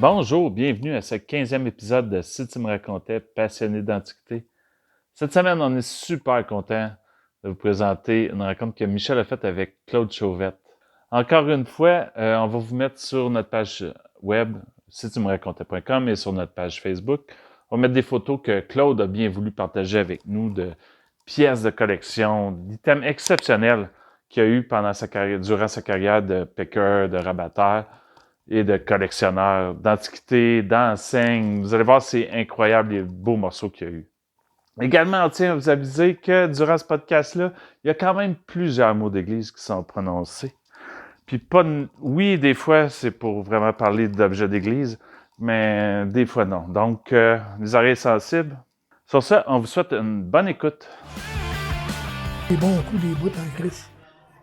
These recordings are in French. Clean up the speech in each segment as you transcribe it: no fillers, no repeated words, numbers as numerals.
Bonjour, bienvenue à ce 15e épisode de Si tu me racontais, passionné d'antiquité. Cette semaine, on est super content de vous présenter une rencontre que Michel a faite avec Claude Chauvette. Encore une fois, on va vous mettre sur notre page web, si tu me racontais.com et sur notre page Facebook. On va mettre des photos que Claude a bien voulu partager avec nous de pièces de collection, d'items exceptionnels qu'il a eu pendant sa carrière, durant sa carrière de picker, de rabatteur et de collectionneur d'antiquités, d'enseignes. Vous allez voir, c'est incroyable les beaux morceaux qu'il y a eu. Également, on tient à vous aviser que durant ce podcast-là, il y a quand même plusieurs mots d'église qui sont prononcés. Puis pas, oui, des fois, c'est pour vraiment parler d'objets d'église, mais des fois non. Donc, les oreilles sensibles. Sur ça, on vous souhaite une bonne écoute. Des bons coups, des bouts en Christ.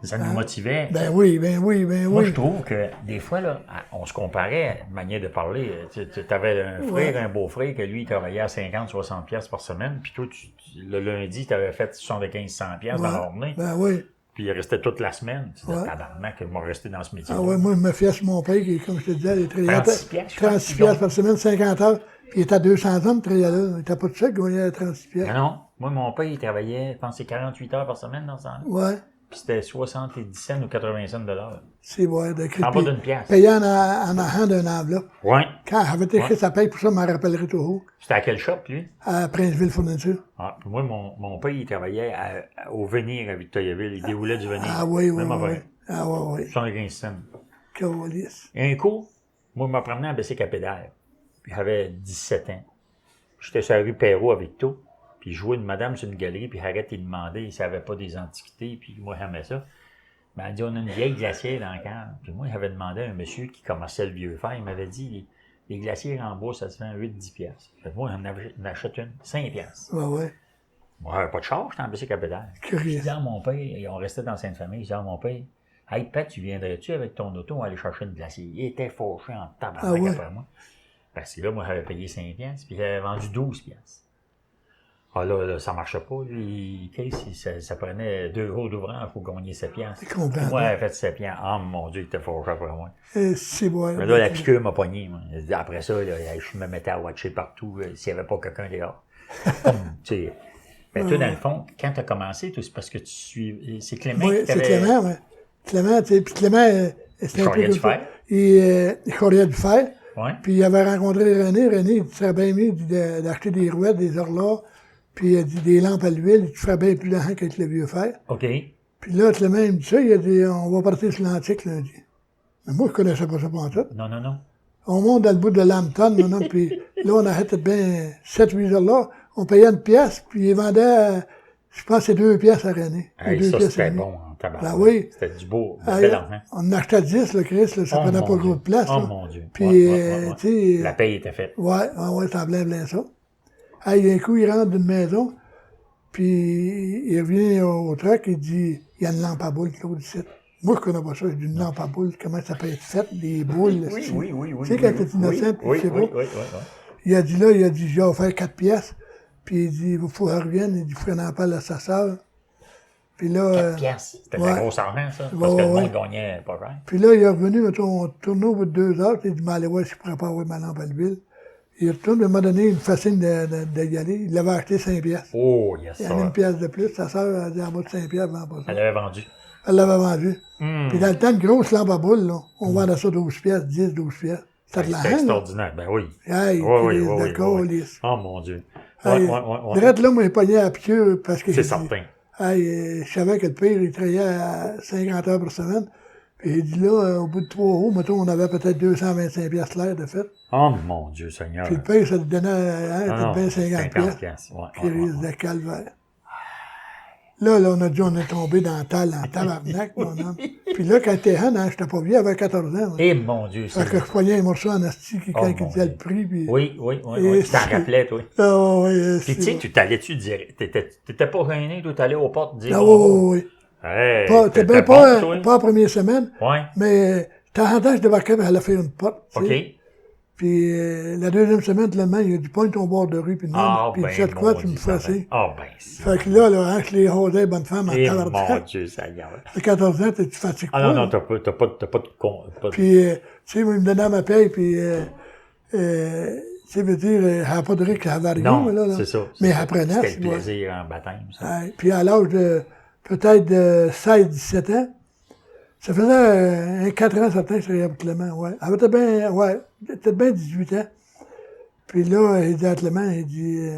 Ça nous motivait. Ben oui. Moi, je trouve que des fois, là, on se comparait, une manière de parler. Tu avais un frère, un beau-frère, que lui, il travaillait à 50-60 piastres par semaine, puis toi, le lundi, tu avais fait 75-100 piastres dans la journée. Ben oui. Puis il restait toute la semaine. Tu disais, tabarnak, que je vais rester dans ce métier. Ah ouais, moi, je me fiais sur mon père, qui, comme je te disais, il travaillait 36 piastres par semaine, 50 heures, puis il était à 200 hommes, il travaillait là. Il n'était pas tout seul, il gagnait 36 piastres. Non. Moi, mon père, il travaillait, je pense, c'est 48 heures par semaine dans ce temps-là. Ouais. Puis c'était 70 cents ou 80 cents de l'heure. C'est vrai, de En bas d'une pièce. Payé en argent d'un enveloppe. Oui. Quand j'avais écrit sa paye, pour ça, je m'en rappellerai toujours. C'était à quel shop, lui? À Princeville Fourniture. Ah, puis moi, mon père, il travaillait au Venir à Victoriaville. Il déroulait du Venir. Ah oui. Ah oui. 75 cents. Calice. Et un coup, moi, je me promenais à Bessic à pédale. Puis j'avais 17 ans. J'étais sur la rue Perrault avec tout. Puis je jouais une madame sur une galerie, puis arrête, il demandait, il savait pas des antiquités, puis moi, j'aimais ça. Mais elle dit, on a une vieille glacière dans le cadre. Puis moi, j'avais demandé à un monsieur qui commençait le vieux fer, il m'avait dit, les glacières en bois, ça se vend 8-10 piastres. Fait que moi, j'en achète une, 5 piastres. Ouais. Moi, j'avais pas de charge, j'étais en Bessic à pédale. Curieux. Je dis à mon père, et on restait dans Sainte-Famille, je dis à mon père, hey, Pat, tu viendrais-tu avec ton auto aller chercher une glacière? Il était fauché en tabarnak après moi. Parce que là, moi, j'avais payé 5 piastres, puis j'avais vendu 12 piastres. Ah là, ça marchait pas. Lui, ça prenait 2 jours d'ouvrant pour gagner 7 piastres. C'est complètement. Moi, j'avais fait 7 piastres. Ah, mon Dieu, il était fort après moi. C'est vrai. Mais là, la piqûre m'a pogné. Moi. Après ça, là, je me mettais à watcher partout s'il n'y avait pas quelqu'un dehors. Mais toi, dans le fond, quand tu as commencé, c'est parce que tu suis. C'est Clément qui t'avait... Oui, c'est Clément, oui. Clément, tu sais, puis Clément, c'était un peu du fer. Il charriait du fer. Ouais. Puis il avait rencontré René. René, il serait bien mieux d'acheter des rouettes, des horloges, puis il a dit des lampes à l'huile, tu ferais bien plus d'argent qu'avec le vieux fer. OK. Puis là, Clément, il me dit ça, il a dit, on va partir sur l'antique lundi. Mais moi, je connaissais pas ça pour tout. Non. On monte dans le bout de Lambton, maintenant, puis là, on achète bien 7-8 horloges. On payait une pièce, puis il vendait, je pense, c'est 2 pièces à René. Hey, ça, c'était bon, en tabac. Ben oui. C'était du beau, bel argent. On en achetait 10, le Chris, là, ça prenait pas beaucoup de place. Oh là. mon Dieu. Puis, tu sais. La paye était faite. Ouais, ça blâme ça. Hey, un coup, il rentre d'une maison, puis il revient au truck, il dit, il y a une lampe à boule, Claude, ici. Moi, je connais pas ça, j'ai dit une lampe à boule, comment ça peut être fait, des boules. Oui. Tu sais, quand t'es innocent, tu sais pas. Il a dit, j'ai offert 4 pièces. Puis il dit, il faut qu'elle revienne. Il dit, il faut qu'on en parle à sa sœur. Puis là. 4 piastres. C'était de la grosse argent, ça. Parce que le monde gagnait pas cher. Puis là, il est revenu, mettons, on tournait au bout de 2 heures. Puis il dit, mais allez voir si je pourrais pas avoir ma lampe à l'huile. Il retourne, à un moment donné, il me fascine d'y aller. Il l'avait acheté 5 piastres. Oh, yes, il y en a une pièce de plus. Sa sœur a dit, en bas de 5 piastres, vend pas ça. Elle l'avait vendu. Elle l'avait vendu. Puis dans le temps, une grosse lampe à boule, là, on vendait ça 12 piastres, 10, 12 piastres. C'était extraordinaire, ben oui. Hey, oui. Oh mon Dieu. Direct là, moi, j'ai pogné à la piqûre parce que. C'est certain. Hey, je savais que le pire, il travaillait à 50 heures par semaine. Puis il dit là, au bout de 3 jours, mettons, on avait peut-être 225 piastres l'air de fait. Oh mon Dieu Seigneur. Puis le pire, ça te donnait peut-être 50 piastres. Ouais, puis il risque de calvaire. Là, on a dit, on est tombé dans tabarnak, mon homme. Puis là, quand t'es jeune, j'étais pas vieux, j'avais 14 ans. Eh mon Dieu, c'est. Fait que je poignais un morceau en asti quand il disait le prix. Puis... Oui. Tu t'en rappelais, toi. Ah oui. Puis tu sais, tu t'allais-tu dire, t'étais pas gêné, toi, t'allais aux portes dire. Ah oui. Hey, t'es bien pas la première semaine. Ouais. Mais, de temps en temps, je débarquais, elle a fait une porte. OK. Puis la deuxième semaine, finalement, il a dit, pointe ton bord de rue, puis non. Puis tu sais de quoi, tu me fais ça. Ah ben, c'est. Fait que là, je les rôdais, bonne femme, en tabarnak. Mon Dieu, ça y est. À 14 ans, tu fatigues pas. Ah non, t'as pas de Puis, tu sais, moi, il me donnait ma paye, puis tu veux dire, elle n'a pas de risque à avarie, Non, là. c'est ça. Mais ça. apprenant, C'était tu le vois. plaisir en baptême, ça. Ouais. Puis à l'âge de peut-être de 16-17 ans, ça faisait 4 ans, certain, c'est à Clément, ouais. Elle était bien, ouais, peut-être bien 18 ans. Puis là, il dit à Clément, il dit,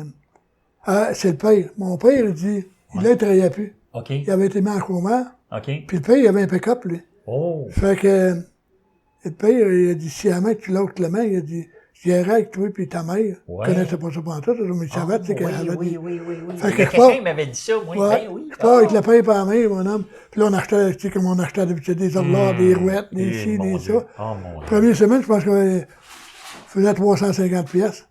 c'est le père. Mon père, il dit, il ne travaillait plus. OK. Il avait été mis en coma. OK. Puis le père, il avait un pick-up, lui. Oh. Fait que, le père, il a dit, si à tu l'autre Clément, il a dit, j'irai avec toi puis ta mère. Ouais. Je connaissais pas ça pendant tout, mais il savait, tu sais, qu'elle avait oui, des... oui. Fait que Il y a je pars- quelqu'un m'avait dit ça, moi. Ouais, Ben oui. je pars avec le père et la mère, mon homme. Puis là, on achetait, tu sais, comme on achetait d'habitude, des horloges, des rouettes, des ci, mon des Dieu. ça. Oh mon Dieu. Première semaine, je pense qu'on faisait 350 pièces.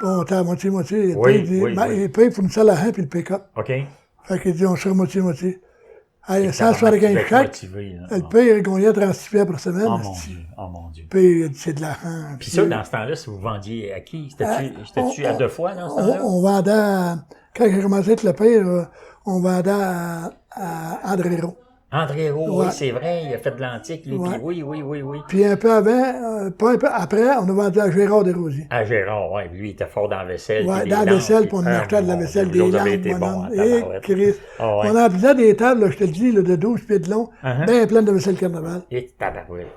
Bon, on était à moitié-moitié. Oui, Il dit, oui. il paye pour une salle à rein puis le pick-up. OK. Fait qu'il dit, on sera moitié-moitié. Hey, Ça 175 chaque. motivé, là. Le père, il gagnait 36 pièces par semaine. Oh mon Dieu. Oh mon Dieu. Le père, il a dit, c'est de l'argent. Puis ça, dans ce temps-là, si vous vendiez à qui? C'était-tu à deux fois dans ce temps-là? On vendait quand j'ai commencé avec le père, on vendait à André Roux. André Roux, Ouais. oui, c'est vrai, il a fait de l'antique, lui. Ouais. Puis oui. Puis un peu avant, pas un peu après, on a vendu à Gérard Desrosiers. À Gérard, oui. Lui, il était fort dans la vaisselle. Ouais, puis dans des la vaisselle, lampes, puis on puis- achetait de la mon vaisselle, Dieu, des vous avez lampes, été mon bon homme. en Et tabarouette. Christ. Ah ouais. On emplissait des tables, là, je te le dis, là, de 12 pieds de long, Uh-huh. bien pleines de vaisselle carnaval. Et tabarouette.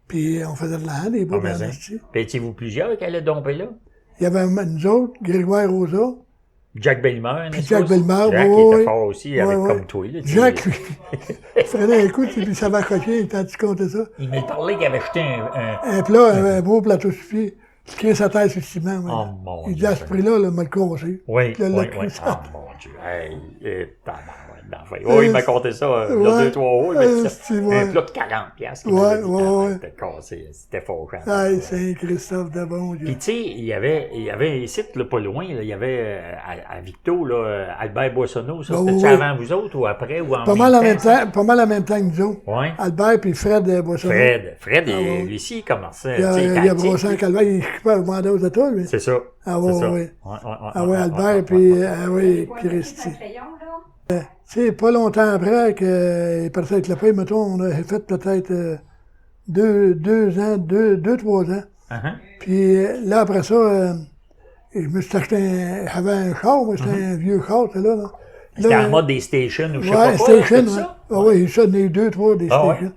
Puis on faisait de l'argent, des beaux Ah, mais hein. esti. Puis étiez-vous plusieurs qui allaient domper là? Il y avait nous autres, Grégoire Rosa, Jack Bellemare, n'est-ce Jack pas? Bellemare, Jack, oui, il était oui. fort aussi, Ouais, avec ouais. comme toi. Là, tu sais. Jacques, lui, il prenait un coup, puis ça va coquer, quand tu comptais ça. Il m'a parlé qu'il avait jeté un... Un plat, un beau plateau suffit, qui crée sa tête sur le ciment. Ouais. Oh, mon Il dit, Dieu. à ce prix-là, là, m'a le cassé. Oui, Puis là, il l'a oui. crée Oh ça. mon Dieu. Hey, tabarouette, d'enfer. Oh, il m'a compté ça, il y a ouais. 2-3 hauts. Il m'a dit ça. C'est vrai. Un plat de 40 piastres. Ouais, ouais. C'était cassé, c'était fort. Quand Hey, Saint-Christophe de bon Dieu. Puis, tu sais, il y avait ici, là, pas loin, là, il y avait à Victo, là, Albert Boissonneau. Ça, Ah, c'était-tu oui. avant vous autres ou après ou en Pas mal en même ça? temps, pas mal en même temps que nous autres. Ouais. Albert puis Fred Boissonneau. Fred, ouais. lui aussi, il commençait. Il a, tu sais, il a tactique, brossé en lui. calvaire, il occupait le mandat aux États, lui. C'est ça. Ah ouais, c'est ça. ouais. Ah ouais, Albert, puis, ah oui, Christy. Tu sais, pas longtemps après qu'il est parti avec le pays, mettons, on a fait peut-être 2-3 ans. Uh-huh. Puis là, après ça, je me suis acheté j'avais un char, moi, c'était un vieux char, c'est là. C'était Là, en mode des stations ou je sais ouais, pas quoi. station, là, c'est ouais. ça? Ah oui, ça, il y en a eu 2-3 des Ah ouais? stations.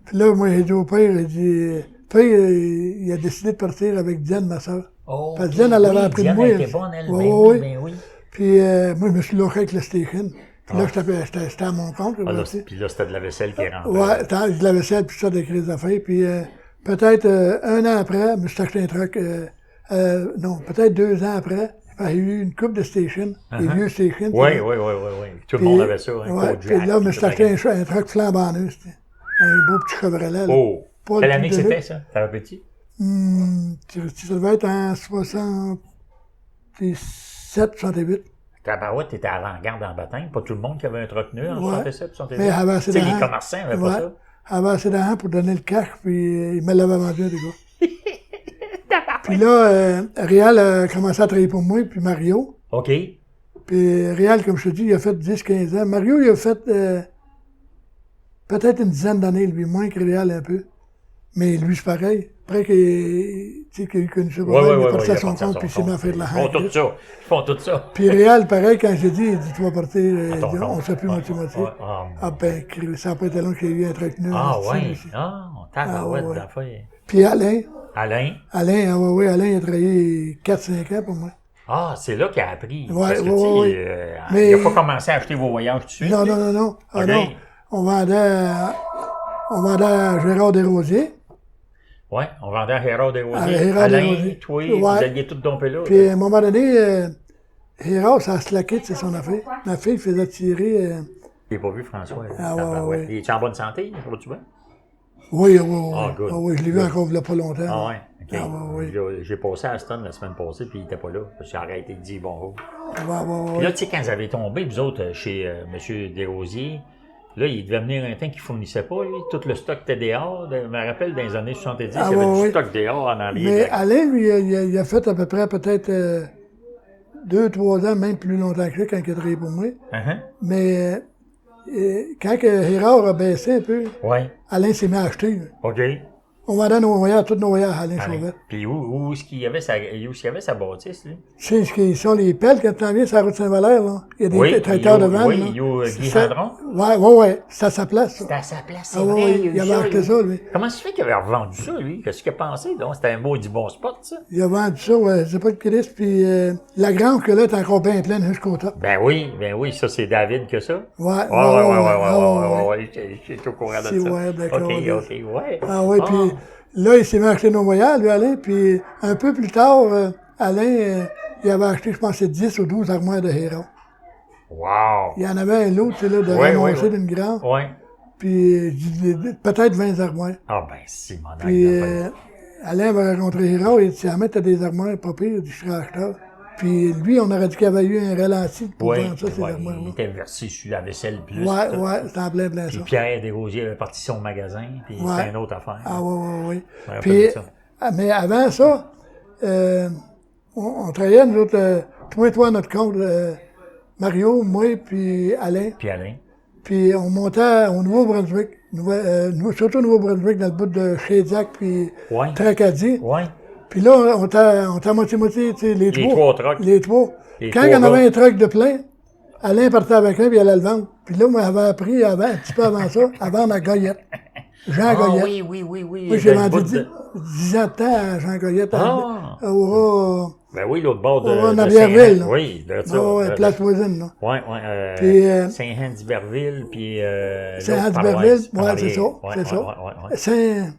Puis là, moi, j'ai dit au père, il dit, père, il a décidé de partir avec Diane, ma soeur. Oh, Parce que Diane, elle avait appris de Diane moi. était bonne, elle. Ouais, Ben ouais, oui, ben oui. Puis moi, je me suis loqué avec la station. Puis là, j'étais à mon compte. Ah, là, tu sais. puis là, c'était de la vaisselle qui rentrait. Ouais, tant de la vaisselle, puis ça, des crises d'affaires. Puis peut-être 1 an après, je me suis acheté un truck. Non, peut-être 2 ans après, il y a eu une coupe de stations, des vieux stations. Oui, tu sais. oui. Tout le Puis, monde avait ça, un ouais, Kodiak, puis là, je me suis tout acheté ça. un truck flambant neuf, c'était un beau petit Chevrolet. Là. Oh! Pas Quelle le année que plus de c'était, luxe. ça? T'avais petit? Ça devait être en 67, 68. Tabarouette, t'étais avant-garde en baptême. Pas tout le monde qui avait un truck neuf en Ouais. 67, 68. Mais avait assez Tu sais, les d'argent. commerçants n'avaient Ouais. pas ça. Avait assez d'argent pour donner le cash, puis il me l'avait vendu, les gars. Puis là, Réal a commencé à travailler pour moi, puis Mario. OK. Puis Réal, comme je te dis, il a fait 10-15 ans. Mario, il a fait peut-être une dizaine d'années, lui, moins que Réal un peu. Mais lui, c'est pareil. Après qu'il tu sais, qu'il a connu ça, Oui, il est parti à son compte, puis il s'est mis à faire de la Ils font tout ça. Ils font tout ça. Puis Réal, pareil, quand j'ai dit, il dit, tu vas partir, il ton dit, on ne compte. sait plus Ouais, moitié-moitié. ouais, Ah ben, ça n'a pas été long qu'il y ait eu un truc neuf. Ah, tu sais, ouais. aussi. Ah, tabarouette, Ah, ouais. d'affaires. Puis Alain, Alain. ah ouais, Alain, il a travaillé 4-5 ans pour moi. Ah, c'est là qu'il a appris. Ouais, Parce que, ouais, tu sais, ouais. Mais- il n'a pas commencé à acheter vos voyages tout de suite. Non, lui. non. Ah Ok. non, on vendait à Gérard Desrosiers. Oui, on vendait à Gérard Desrosiers. À Gérard Alain, Desrosiers. toi, Ouais. vous alliez tout domper là. Puis à un moment donné, Gérard, ça a slacké, c'est son affaire. Ma fille faisait tirer. Je l'ai pas vu, François. Ah, ouais, Tabarouette. ouais. Il est en bonne santé? Vas-tu bien? Oui, Ah, good. oui, je l'ai vu Good. encore il n'y a pas longtemps. Ah, ouais. OK. Ah, ouais. J'ai passé à Aston la semaine passée, puis il était pas là. Parce que j'ai arrêté de dire bonjour. Ouais. Puis là, tu sais, quand vous avez tombé, vous autres, chez M. Desrosiers, là, il devait venir un temps qu'il fournissait pas, lui. Tout le stock était dehors. Je me rappelle, dans les années 70, Ah, il y avait ouais, du ouais. stock dehors en arrière. Mais Alain, lui, il a fait à peu près peut-être 2-3 ans, même plus longtemps que ça, quand il a travaillé pour moi. Uh-huh. Mais quand que Gérard a baissé un peu, Ouais. Alain s'est mis à acheter. Là. OK. On vendait nos voyages, tous nos voyages à Alain Chauvette. Puis où est-ce qu'il y avait sa bâtisse, lui? Tu sais ce qu'ils sont, les pelles, quand tu en viens sur la route Saint-Valère, là. Il y a des traiteurs de vannes. Oui, là. il y a Guy C'est- Gendron. Ouais. C'est à sa place, ça. C'était à sa place, c'est Ah vrai. ouais, il y a eu il avait acheté lui. ça, lui. Comment ça se fait qu'il avait revendu ça, lui? Qu'est-ce qu'il a pensé, donc? C'était un maudit bon spot, ça. Il a vendu ça, ouais, c'est pas de Christ, puis la grange que là, est encore bien pleine jusqu'au top. Ben oui, ça, c'est David que ça. Ouais. Ouais, j'étais au courant de C'est ça. ouais, d'accord. OK, ouais. Ah oui, puis là, il s'est mis à acheter nos voyages, lui, Alain, puis un peu plus tard, Alain, il avait acheté, je pense, 10 ou 12 armoires de Héron. Wow! Il y en avait un autre, tu sais, là, de ramasser d'une grande, Ouais. puis peut-être 20 armoires. Ah ben, si, mon Puis Alain va rencontrer Héron, et il dit, t'as des armoires pas pires, je serais acheteur. Puis lui, on aurait dit qu'il avait eu un ralenti pour vendre ça, ces il armoires-là. était versé sur la vaisselle plus. Ouais, c'était en plein Puis ça. Pierre Desrosiers avait parti son magasin, puis c'était une autre affaire. Ah oui. Je me rappelle Puis, de ça. mais avant ça, on travaillait, nous autres, toi, notre compte, Mario, moi, puis Alain. Puis Alain. Puis on montait au Nouveau-Brunswick, surtout au Nouveau-Brunswick, dans le bout de Shediac, puis Ouais. Tracadie. Ouais. Puis là, on était à moitié-moitié, tu sais, les trois. trois trucks. Les trois. Les Quand trois il y en avait gars. un truck de plein, Alain partait avec un, puis il allait le vendre. Puis là, moi, j'avais appris, un petit peu avant ça, à vendre à Goyette. Jean Goyette. Oui. Moi, j'ai vendu 10 ans de temps à Jean Goyette. Ah! Ben oui, l'autre bord de en de Arrière-Ville, Saint-Anne. là. Oui, de ça. Ouais, place voisine, là. Ouais. Puis, Saint-Anne-d'Iberville, puis Saint-Anne-d'Iberville, l'autre ouais, c'est ça, paroisse. c'est ça. Ouais. Saint...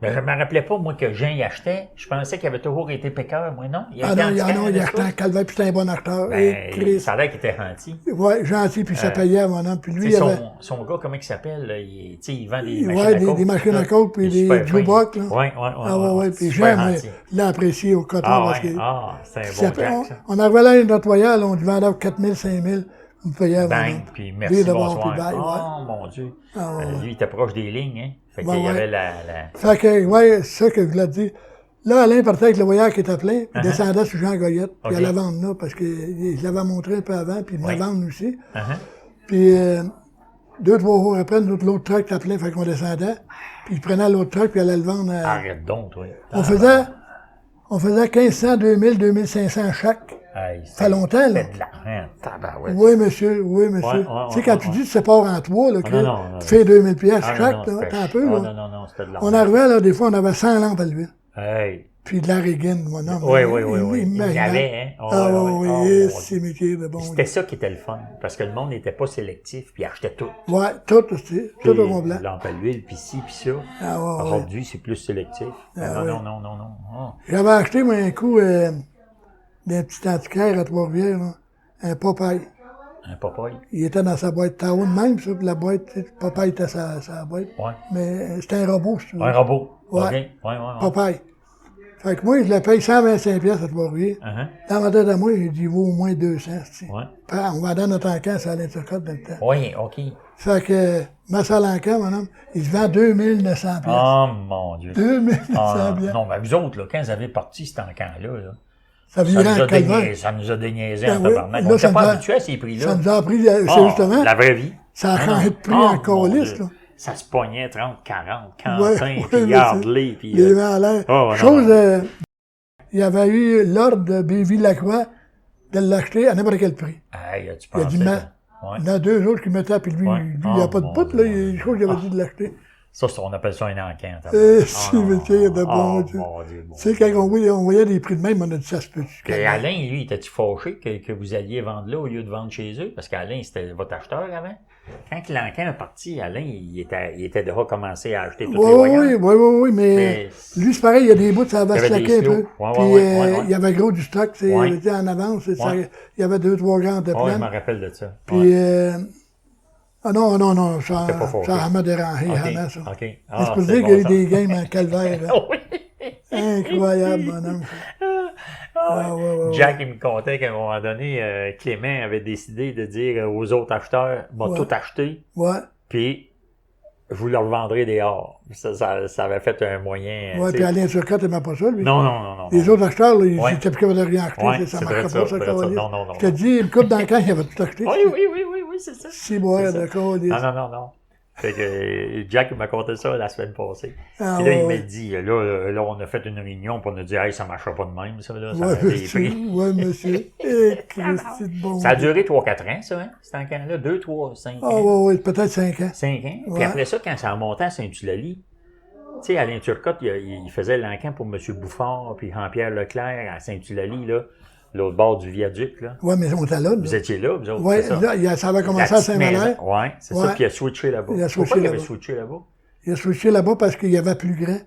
Mais je me rappelais pas, moi, que Jean y achetait. Je pensais qu'il avait toujours été péqueur, moi, non? il achetait un calvaire, puis c'était un bon acheteur. Et Ben, Christ. ça a l'air qu'il était gentil. Ouais, gentil, puis ça payait, mon homme. Puis lui, Tu il sais, avait... son gars, comment il s'appelle? Là, il vend des machines Ouais, à coke. des machines à coke, puis Il est des super fin. jukebox, là. Ouais. Puis Super Jean, gentil. il l'a apprécié au coton, parce que... C'est un Ça bon fait- Jack, ça. on arrivait là, notre voyage, on le vendait à 4 000, 5 000. On payait Bang, mon puis Lui, merci, d'abord, bonsoir. puis bye, Oh, mon Dieu. Ah, ouais. Lui, il était proche des lignes, hein. Fait Ouais, qu'il y ouais. avait la... Fait que, ouais, c'est ça que je voulais dire. Là, Alain partait avec le voyage qui était plein, puis descendait sur Jean Goyette, puis Ok. il allait vendre là, parce qu'il l'avait montré un peu avant, puis il venait vendre aussi. Uh-huh. Puis, 2-3 jours après, l'autre truck était plein, fait qu'on descendait, puis il prenait l'autre truck, puis il allait le vendre. Arrête donc, toi. On faisait 1500, 2000, 2500 chaque. Hey, Ça fait longtemps, là. C'était de l'argent, tabarouette. Oui, monsieur, oui, monsieur. Ouais, ouais, Tu sais, quand ouais, tu ouais. dis que tu sépares en trois, là, que non, tu fais 2000 pièces Ah, chaque, non, là, c'était- t'as un peu, Ah, là. non, c'était de l'argent. On arrivait, là, des fois, on avait 100 lampes à l'huile. Hey. Puis de la régine, mon homme. Oui. Il Il y imaginait. avait, hein. Oh, Ah, ouais, oui, ouais. Oh, oui, mon c'est Dieu. métier de bon. C'était ça qui était le fun, parce que le monde n'était pas sélectif, puis il achetait tout. Ouais, tout, c'est tout au complet. Lampe à l'huile, puis ci, puis ça. Ah, ouais. Aujourd'hui, c'est plus sélectif. Ah, non, ouais. non. Oh. J'avais acheté, moi, un coup, d'un petit antiquaire à Trois-Rivières, là, un Popeye. Un Popeye. Il était dans sa boîte Tao de même, ça, puis la boîte, tu sais, Popeye était sa boîte. Ouais. Mais c'était un robot, si tu veux. Un robot. Ouais. OK. Ouais. Popeye. Fait que moi, je le paye 125 pièces à Trois-Rivières. Uh-huh. Dans ma tête à moi, j'ai dit, il vaut au moins 200, tu sais. Ouais. On vendait notre encan, ça allait Turcotte dans le temps. Oui, OK. Fait que, ma salle encan, mon homme, il se vend 2900 pièces. Oh, mon Dieu. 2900 Ah, pièces. non, mais vous autres, là, quand vous avez parti cet encan-là, là, Ça virait en calvaire. ça nous a déniaisé Ben en oui. tabarnak. Là, On ça n'était nous pas a- habitué à ces prix-là. Ça nous a appris, Ah, c'est justement, la vraie vie. ça a Ah, changé non. de prix Ah, encore mon lisse, Dieu. là. Ça se pognait 30, 40, Ouais, 45, ouais, puis mais garde-les, puis... Les vents à l'air. Oh, ouais, Chose, non. il y avait eu l'ordre de Béville-Lacroix de l'acheter à n'importe quel prix. Hey, tu Il a dit, pensais... mais, Ouais. il y en a 2 autres qui mettaient, puis lui, Ouais. lui il n'y a Oh, pas de mon poutre, là, Dieu. je crois qu'il avait dit de l'acheter. Ça, on appelle ça un encan. Si, métier de bon Dieu. Mon Dieu, mon Tu sais, quand on voyait des prix de même, on a dit, ça se peut-tu? Puis Alain, lui, était-tu fâché que vous alliez vendre là au lieu de vendre chez eux? Parce qu'Alain, c'était votre acheteur avant. Quand l'encan est parti, Alain, il était déjà commencé à acheter tous les voyages. Oui, mais lui, c'est pareil, il y a des bouts, ça va Il y se avait des claquer un slots. peu. Ouais, Puis, ouais. il y avait gros du stock, tu sais, Ouais. il était en avance, et ça- Ouais. il y avait 2-3 grandes de Ouais, je pleines. me rappelle de ça. Puis, Ouais. ah non, ça T'es pas fâché. ça m'a dérangé, OK, vraiment, ça. OK. C'est Ah, pour c'est dire bon, qu'il y a eu ça. des games en calvaire, là. Oui. Incroyable, mon homme. Ah, ouais. Jack, il me contait qu'à un moment donné, Clément avait décidé de dire aux autres acheteurs, m'a Ouais. tout acheté, Ouais, puis je vous le revendrai dehors. Ça avait fait un moyen. ouais, tu puis sais. Alain Turcotte, il m'a pas ça, lui. Non. Les autres acheteurs, là, ils Ouais. étaient plus capables de rien acheter, Ouais, ça c'est marchait vrai pas, ça, ça, c'est vrai ça. câlisse. Non. Je te dis, une coupe dans le camp, il avait tout acheté. Oui, c'est ça. Si, ouais, C'est ça. d'accord. Non. Fait que Jack il m'a conté ça la semaine passée. Ah, Puis là, il ouais. m'a dit, là, on a fait une réunion pour nous dire, hey, ça marchera pas de même, ça, là. Ça Ouais, a des monsieur. prix. Ouais, monsieur. Eh, Christy de bon. Ça a duré 3-4 ans, ça, hein? C'était en Canada. 2, 3, 5 Ah, ans. ouais, peut-être 5 ans. 5 ans. Puis Ouais. après ça, quand ça a monté à Saint-Eulalie, tu sais, Alain Turcotte, il faisait l'encan pour M. Bouffard, puis Jean-Pierre Leclerc à Saint-Eulalie, là, l'autre bord du viaduc, là. Ouais, mais on était là. Vous étiez là, vous autres, Ouais, c'est ça? là, ça avait commencé La à petite Saint-Valère. maison. Ouais, c'est ça, Ouais. puis il a switché là-bas. Il a switché Pourquoi il avait là-bas. switché là-bas? Il a switché là-bas parce qu'il y avait plus grand.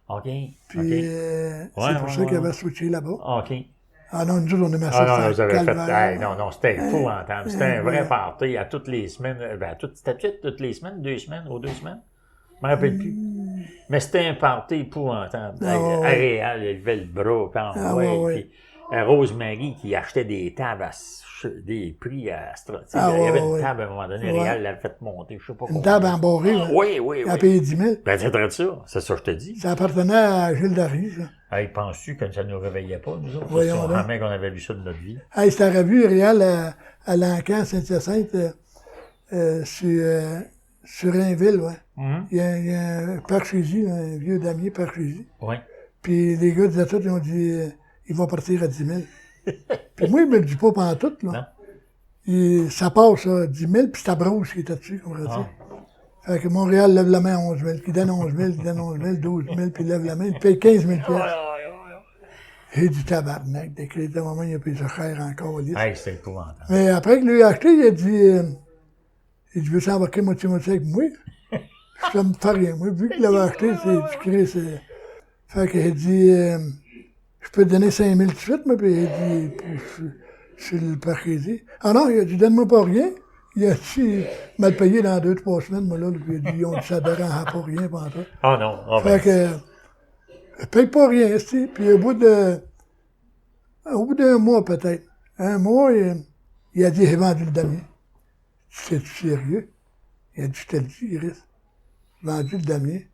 OK, Puis OK. c'est pour ça qu'il avait switché là-bas. OK. Ah non, nous autres, on aimait Ah ça. non, faire vous avez fait. calvaire. Hey, non, c'était épouvantable. C'était un vrai ouais. party à toutes les semaines. C'était toutes les semaines, 2 semaines ou 2 semaines? Je me rappelle plus. Mais c'était un party épouvantable. Ah, ouais, ouais. Réal, il levait le bras quand Ah, ouais, ouais. Puis, Rosemary qui achetait des tables à des prix à Ah, il y avait ouais, une ouais. table à un moment donné, Ouais. Réal l'avait fait monter, je sais pas Une table embarrée, là. Oui, oui, Il a oui. payé 10 000. Ben, c'est vrai de ça. C'est ça que je te dis. Ça appartenait à Gilles Darry, ça. Hey, penses-tu que ça nous réveillait pas, nous autres? Voyons C'est donc. jamais qu'on avait vu ça de notre vie. Hey, c'était revu, Réal, à l'Encan, Saint-Hyacinthe, sur Rainville, ouais. Il y a un Parchésie, un vieux damier Parchésie. Oui. Puis les gars disaient tout, ils ont dit, il va partir à 10 000. Puis moi, il me le dit pas pantoute, là. Non. Ça passe, ça, 10 000, puis c'est ta broche qui était dessus, comme on dit. Fait que Montréal lève la main à 11 000, qui donne 11 000, qui donne 11 000, 12 000, puis il lève la main, il paye 15 000 piastres. Et du tabarnak, des crédits, à un moment, il a payé ça cher encore, lisse. Hey, c'était épouvantable. Mais après que lui a acheté, il a dit, il dit, veux-tu embarquer moitié-moitié avec moi? Ça me fait rien. Moi, vu qu'il l'avait acheté, c'est du crée, c'est... Fait qu'il a dit, je peux te donner 5 000 tout de suite, moi, puis il a dit, sur le parchésie. Ah non, il a dit, donne-moi pas rien. Il a dit, mal payé dans 2-3 semaines, moi, là, puis il a dit, ils ont dit, ça ne dérange pas rien, pendant ça. Ah non. Ah, Fait que, paye pas rien, tu. Puis au bout d'un mois, peut-être, un mois, il a dit, j'ai vendu le damier. C'est sérieux? Il a dit, je te le dis, Iris. Vendu le damier.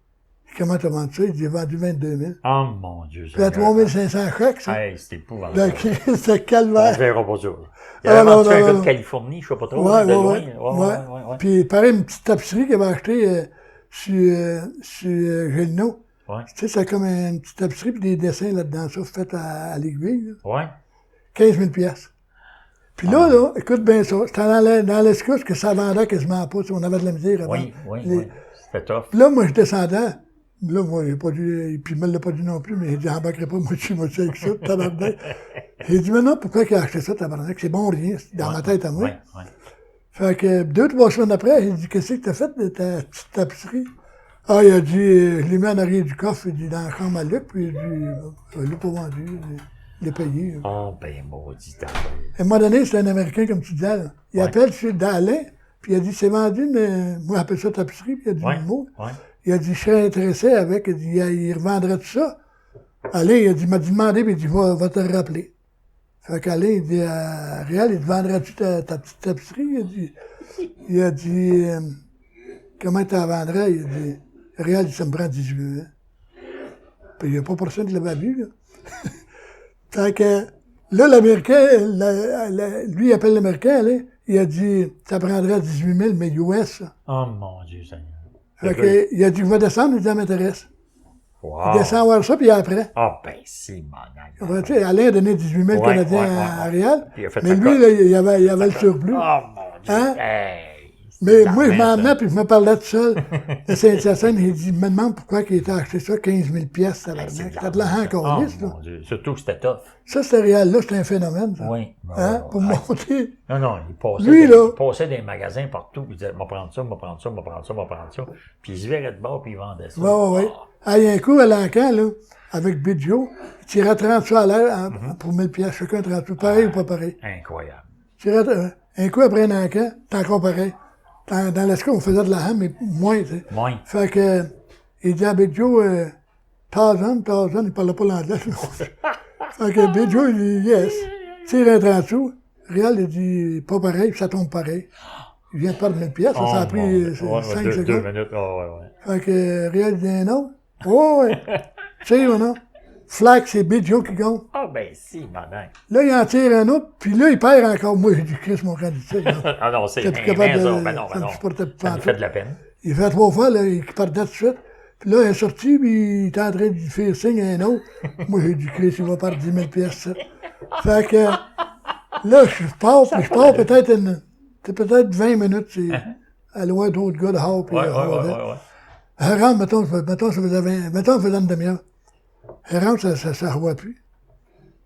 Comment t'as vendu ça? Il dit, j'ai vendu 22 000. Oh mon Dieu. Puis à 3 500 chèques, ça. Hey, c'était épouvantable. Donc, c'est On calvaire. verra pas ça. Il Ah, avait non, vendu un non, gars non. de Californie, je sais pas trop, Ouais, de ouais, loin. ouais. Ouais. Puis pareil, une petite tapisserie qu'il avait achetée sur Gélino. Ouais. Tu sais, c'est comme une petite tapisserie puis des dessins là-dedans, ça, fait à l'aiguille. Là. Ouais. 15 000 piastres. Puis là, écoute bien ça, c'était dans l'escousse que ça vendait quasiment pas, on avait de la misère avant. Oui. C'était tough. Puis là, moi, je descendais. Là, moi, j'ai pas dit, puis il me l'a pas dit non plus, mais il dit, j'embarquerai pas moitié avec ça, tabarnak. J'ai dit, mais non, pourquoi il a acheté ça, tabarnak? C'est bon rien, c'est dans ma tête à moi. Ouais. Fait que 2-3 semaines après, il dit, qu'est-ce que t'as fait de ta petite tapisserie? Ah, il a dit, je l'ai mis en arrière du coffre, il dit, dans la chambre à Luc, puis il dit, je l'ai pas vendu, je l'ai payé. Oh, ben, maudit temps. À un moment donné, c'est un Américain, comme tu disais, là. Il appelle chez Alain, puis il a dit, c'est vendu, mais moi, j'appelle ça tapisserie, puis il a dit le mot. Ouais. Il a dit, je serais intéressé avec, il dit, il revendrait tout ça. Alain, il m'a dit demandé, puis il dit, va te rappeler. Fait qu'Alain, il dit, Réal, il te vendrait-tu ta petite tapisserie? Il a dit, comment tu la vendrais? Il a dit, Réal, ça me prend 18 000. Puis il n'y a pas personne qui l'avait vu, là. Fait que, là, l'Américain, lui, il appelle l'Américain, Alain, il a dit, ça prendrait 18 000, mais US, ça. Oh, mon Dieu, Seigneur. Fait que, il a dit, je vais descendre, il dit, ça m'intéresse. Wow. Il descend voir ça, puis après. Ah, ben, c'est mon Ouais, tu sais, Alain a donné 18 000 Canadiens à Réal, Puis il a fait mais sa lui, cote. là, il avait le surplus. Oh, mon Dieu. Hein? Hey, Mais c'est moi, je la m'en merde, venais, puis je me parlais tout seul de Saint-Hyacinthe, il dit, me demande pourquoi il était acheté ça, 15 000 piastres, ça va C'était de l'argent encore lisse, Oh, là. mon Dieu. Surtout que c'était tough. Ça, c'était Réal-là, c'était un phénomène, ça. Oui. Hein, pour monter. Non, Lui, là. il passait des magasins partout, puis il disait, m'a prendre ça. Puis il se virait de bord, puis il vendait ça. Ouais. Ah, il y a un coup à l'encan, là, avec Bidjo, il tirait 30 sous à l'heure pour 1000 piastres, chacun 30 sous. Pareil ou pas pareil? Incroyable. Il tirait un coup après un encan, c'est encore pareil. Dans l'escouade, on faisait de la ham, mais moins, tu sais. Moins. Fait que, il dit à Bidjo, Tarzan, il parlait pas l'anglais. Fait que Bidjo, il dit, yes. Tire un 30 sous. Réal, il dit, pas pareil, puis ça tombe pareil. Il vient de perdre 1000 piastres, ça a pris 5 secondes. 2 minutes, ouais. Fait que Réal dit un autre. Oh, ouais. Tire un autre. Flack, c'est Bidjo qui gagne. Ah, ben, si, maman. Là, il en tire un autre, puis là, il perd encore. Moi, j'ai dit, Chris, mon candidat. Ah non, c'est J'étais plus capable de. Ben non. Ça me supportait pas Ça me en fait tout. de la peine. Il fait 3 fois, là, il partait tout de suite. Puis là, il est sorti, puis il était en train de lui faire signe à un autre. Moi, j'ai dit, Chris, il va perdre 10 000 piastres, ça. Fait que, là, je pars peut-être c'est peut-être 20 minutes, c'est à loin d'autres gars de Hall, puis Ouais. elle rentre, mettons, ça faisait une demi-heure. Elle rentre, ça ne voit plus.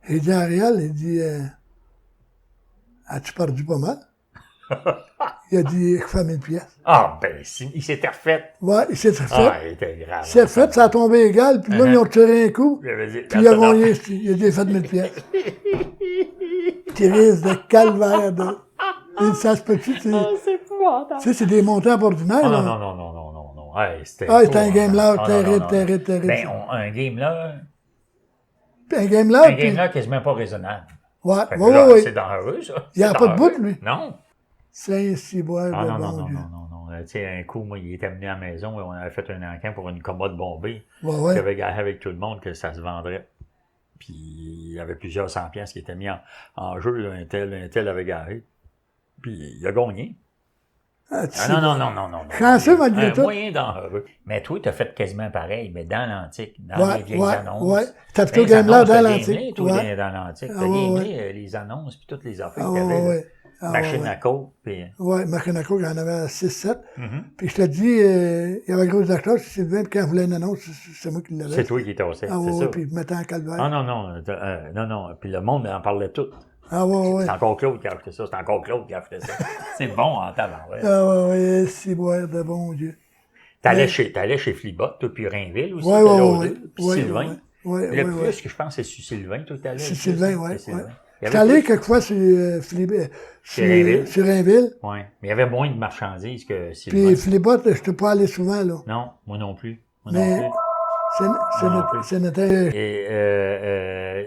Il dit à Ariel, il dit, as-tu perdu pas mal? Il a dit, je fais 1000 piastres. Ah, ben, il s'était refait. Ouais, il s'est refait. Ah, il était grave. Il s'est refait, ça a tombé égal, puis là, ils ont tiré un coup, Il avait dit, puis il a gagné, il a dit, fait 1000 piastres. Crise de calvaire, de... Et ça se peut-tu, c'est épouvantable. Tu sais, c'est des montants ordinaires, Ah, là. non. Hey, c'était C'était un game là, terrible. Ben, un game là. Un game là, Un game là quasiment pas raisonnable. Ouais, Fait que là, ouais. c'est dangereux, ça. Il n'y a pas de bout, lui. Non. Saint-Cyboire, Ah, de non. bon Dieu. Tu sais, un coup, moi, il était amené à la maison et on avait fait un encan pour une commode bombée. Ouais. J'avais gagné avec tout le monde que ça se vendrait. Puis, il y avait plusieurs 100 piastres qui étaient mis en jeu. Là, un tel avait gagné. Puis, il a gagné. Ah, Non. Chanceux, malgré Un tout. moyen dangereux. Mais toi, tu as fait quasiment pareil, mais dans l'antique, dans les vieilles annonces. Ouais. T'as plutôt Les game là annonces, dans t'as l'antique. gamé, toi, dans l'antique. T'as gamé les annonces puis toutes les affaires qu'il y avait. Ouais. Machine à côte. Puis... Ouais, machine à côte, j'en avais 6-7. Puis je te dis, il y avait un gros acteur, c'est Sylvain, puis quand il voulait une annonce, c'est moi qui l'avais. C'est toi qui t'as c'est ça. Puis il mettait en calvaire. Ah non. Puis le monde en parlait tout. Ah ouais. C'est encore Claude qui a acheté ça. C'est bon en tabarouette. Ah ouais, Cyboire, de bon Dieu. T'allais chez Flibot, toi, puis Rainville aussi. Ouais. Puis Sylvain. Ouais. Le plus que je pense, c'est sur Sylvain, toi, t'allais. C'est Sylvain, ouais. Je suis allé quelquefois sur Rainville. Oui, mais il y avait moins de marchandises que Sylvain. Puis Flibot, je n'étais pas allé souvent, là. Non, moi non plus. C'est notre...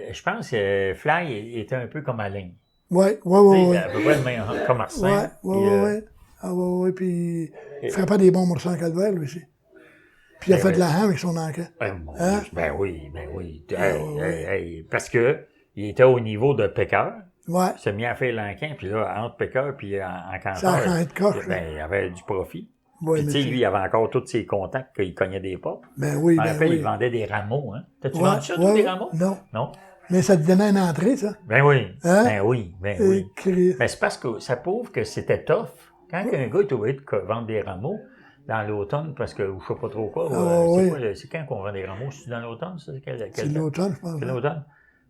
Je pense que Fly était un peu comme Alain. Ouais. À peu près le même commerçant. Ouais. Puis il frappait des bons morceaux en calvaire, lui aussi. Puis il a fait de la ham avec son enquête. Ben oui. Parce que il était au niveau de Pécœur. Ouais. Il s'est mis à faire l'encan, puis là, entre Pécœur puis en canteur, Ça a de coche. il avait du profit. Ouais, puis tu sais, lui, il avait encore tous ses contacts qu'il cognait des portes. Ben oui. Il vendait des rameaux, hein. T'as-tu vendu ça, tous des rameaux? Non. Mais ça te donnait une entrée, ça. Ben oui. Hein? Ben oui. Mais c'est parce que ça prouve que c'était tough. Quand un gars est obligé de vendre des rameaux dans l'automne, parce que je sais pas trop quoi, c'est quand qu'on vend des rameaux? C'est dans l'automne, ça? C'est l'automne, je pense. C'est l'automne.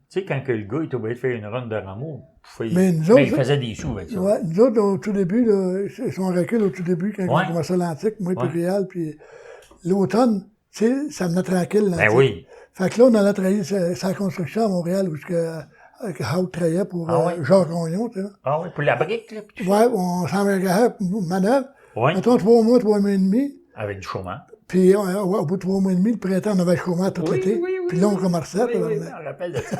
Tu sais, quand que le gars est obligé de faire une run de rameaux, il faisait des sous avec ça. Ouais, nous autres, au tout début, là, on recule au tout début, quand on commençait l'antique, moi et Réal, puis l'automne, tu sais, ça venait tranquille, l'antique. Ben oui. Fait que là, on allait travailler sa construction à Montréal, où Howe travaillait pour Jacques Rognon, tu sais. Ah oui, pour la brique, là. Ouais, on s'en regardait pour manœuvre. Oui. Mettons 3 mois et demi. Avec du chômage. Puis au bout de 3 mois et demi, le printemps, on avait le chômage tout l'été. Puis là, on commençait. Oui, je me rappelle de ça.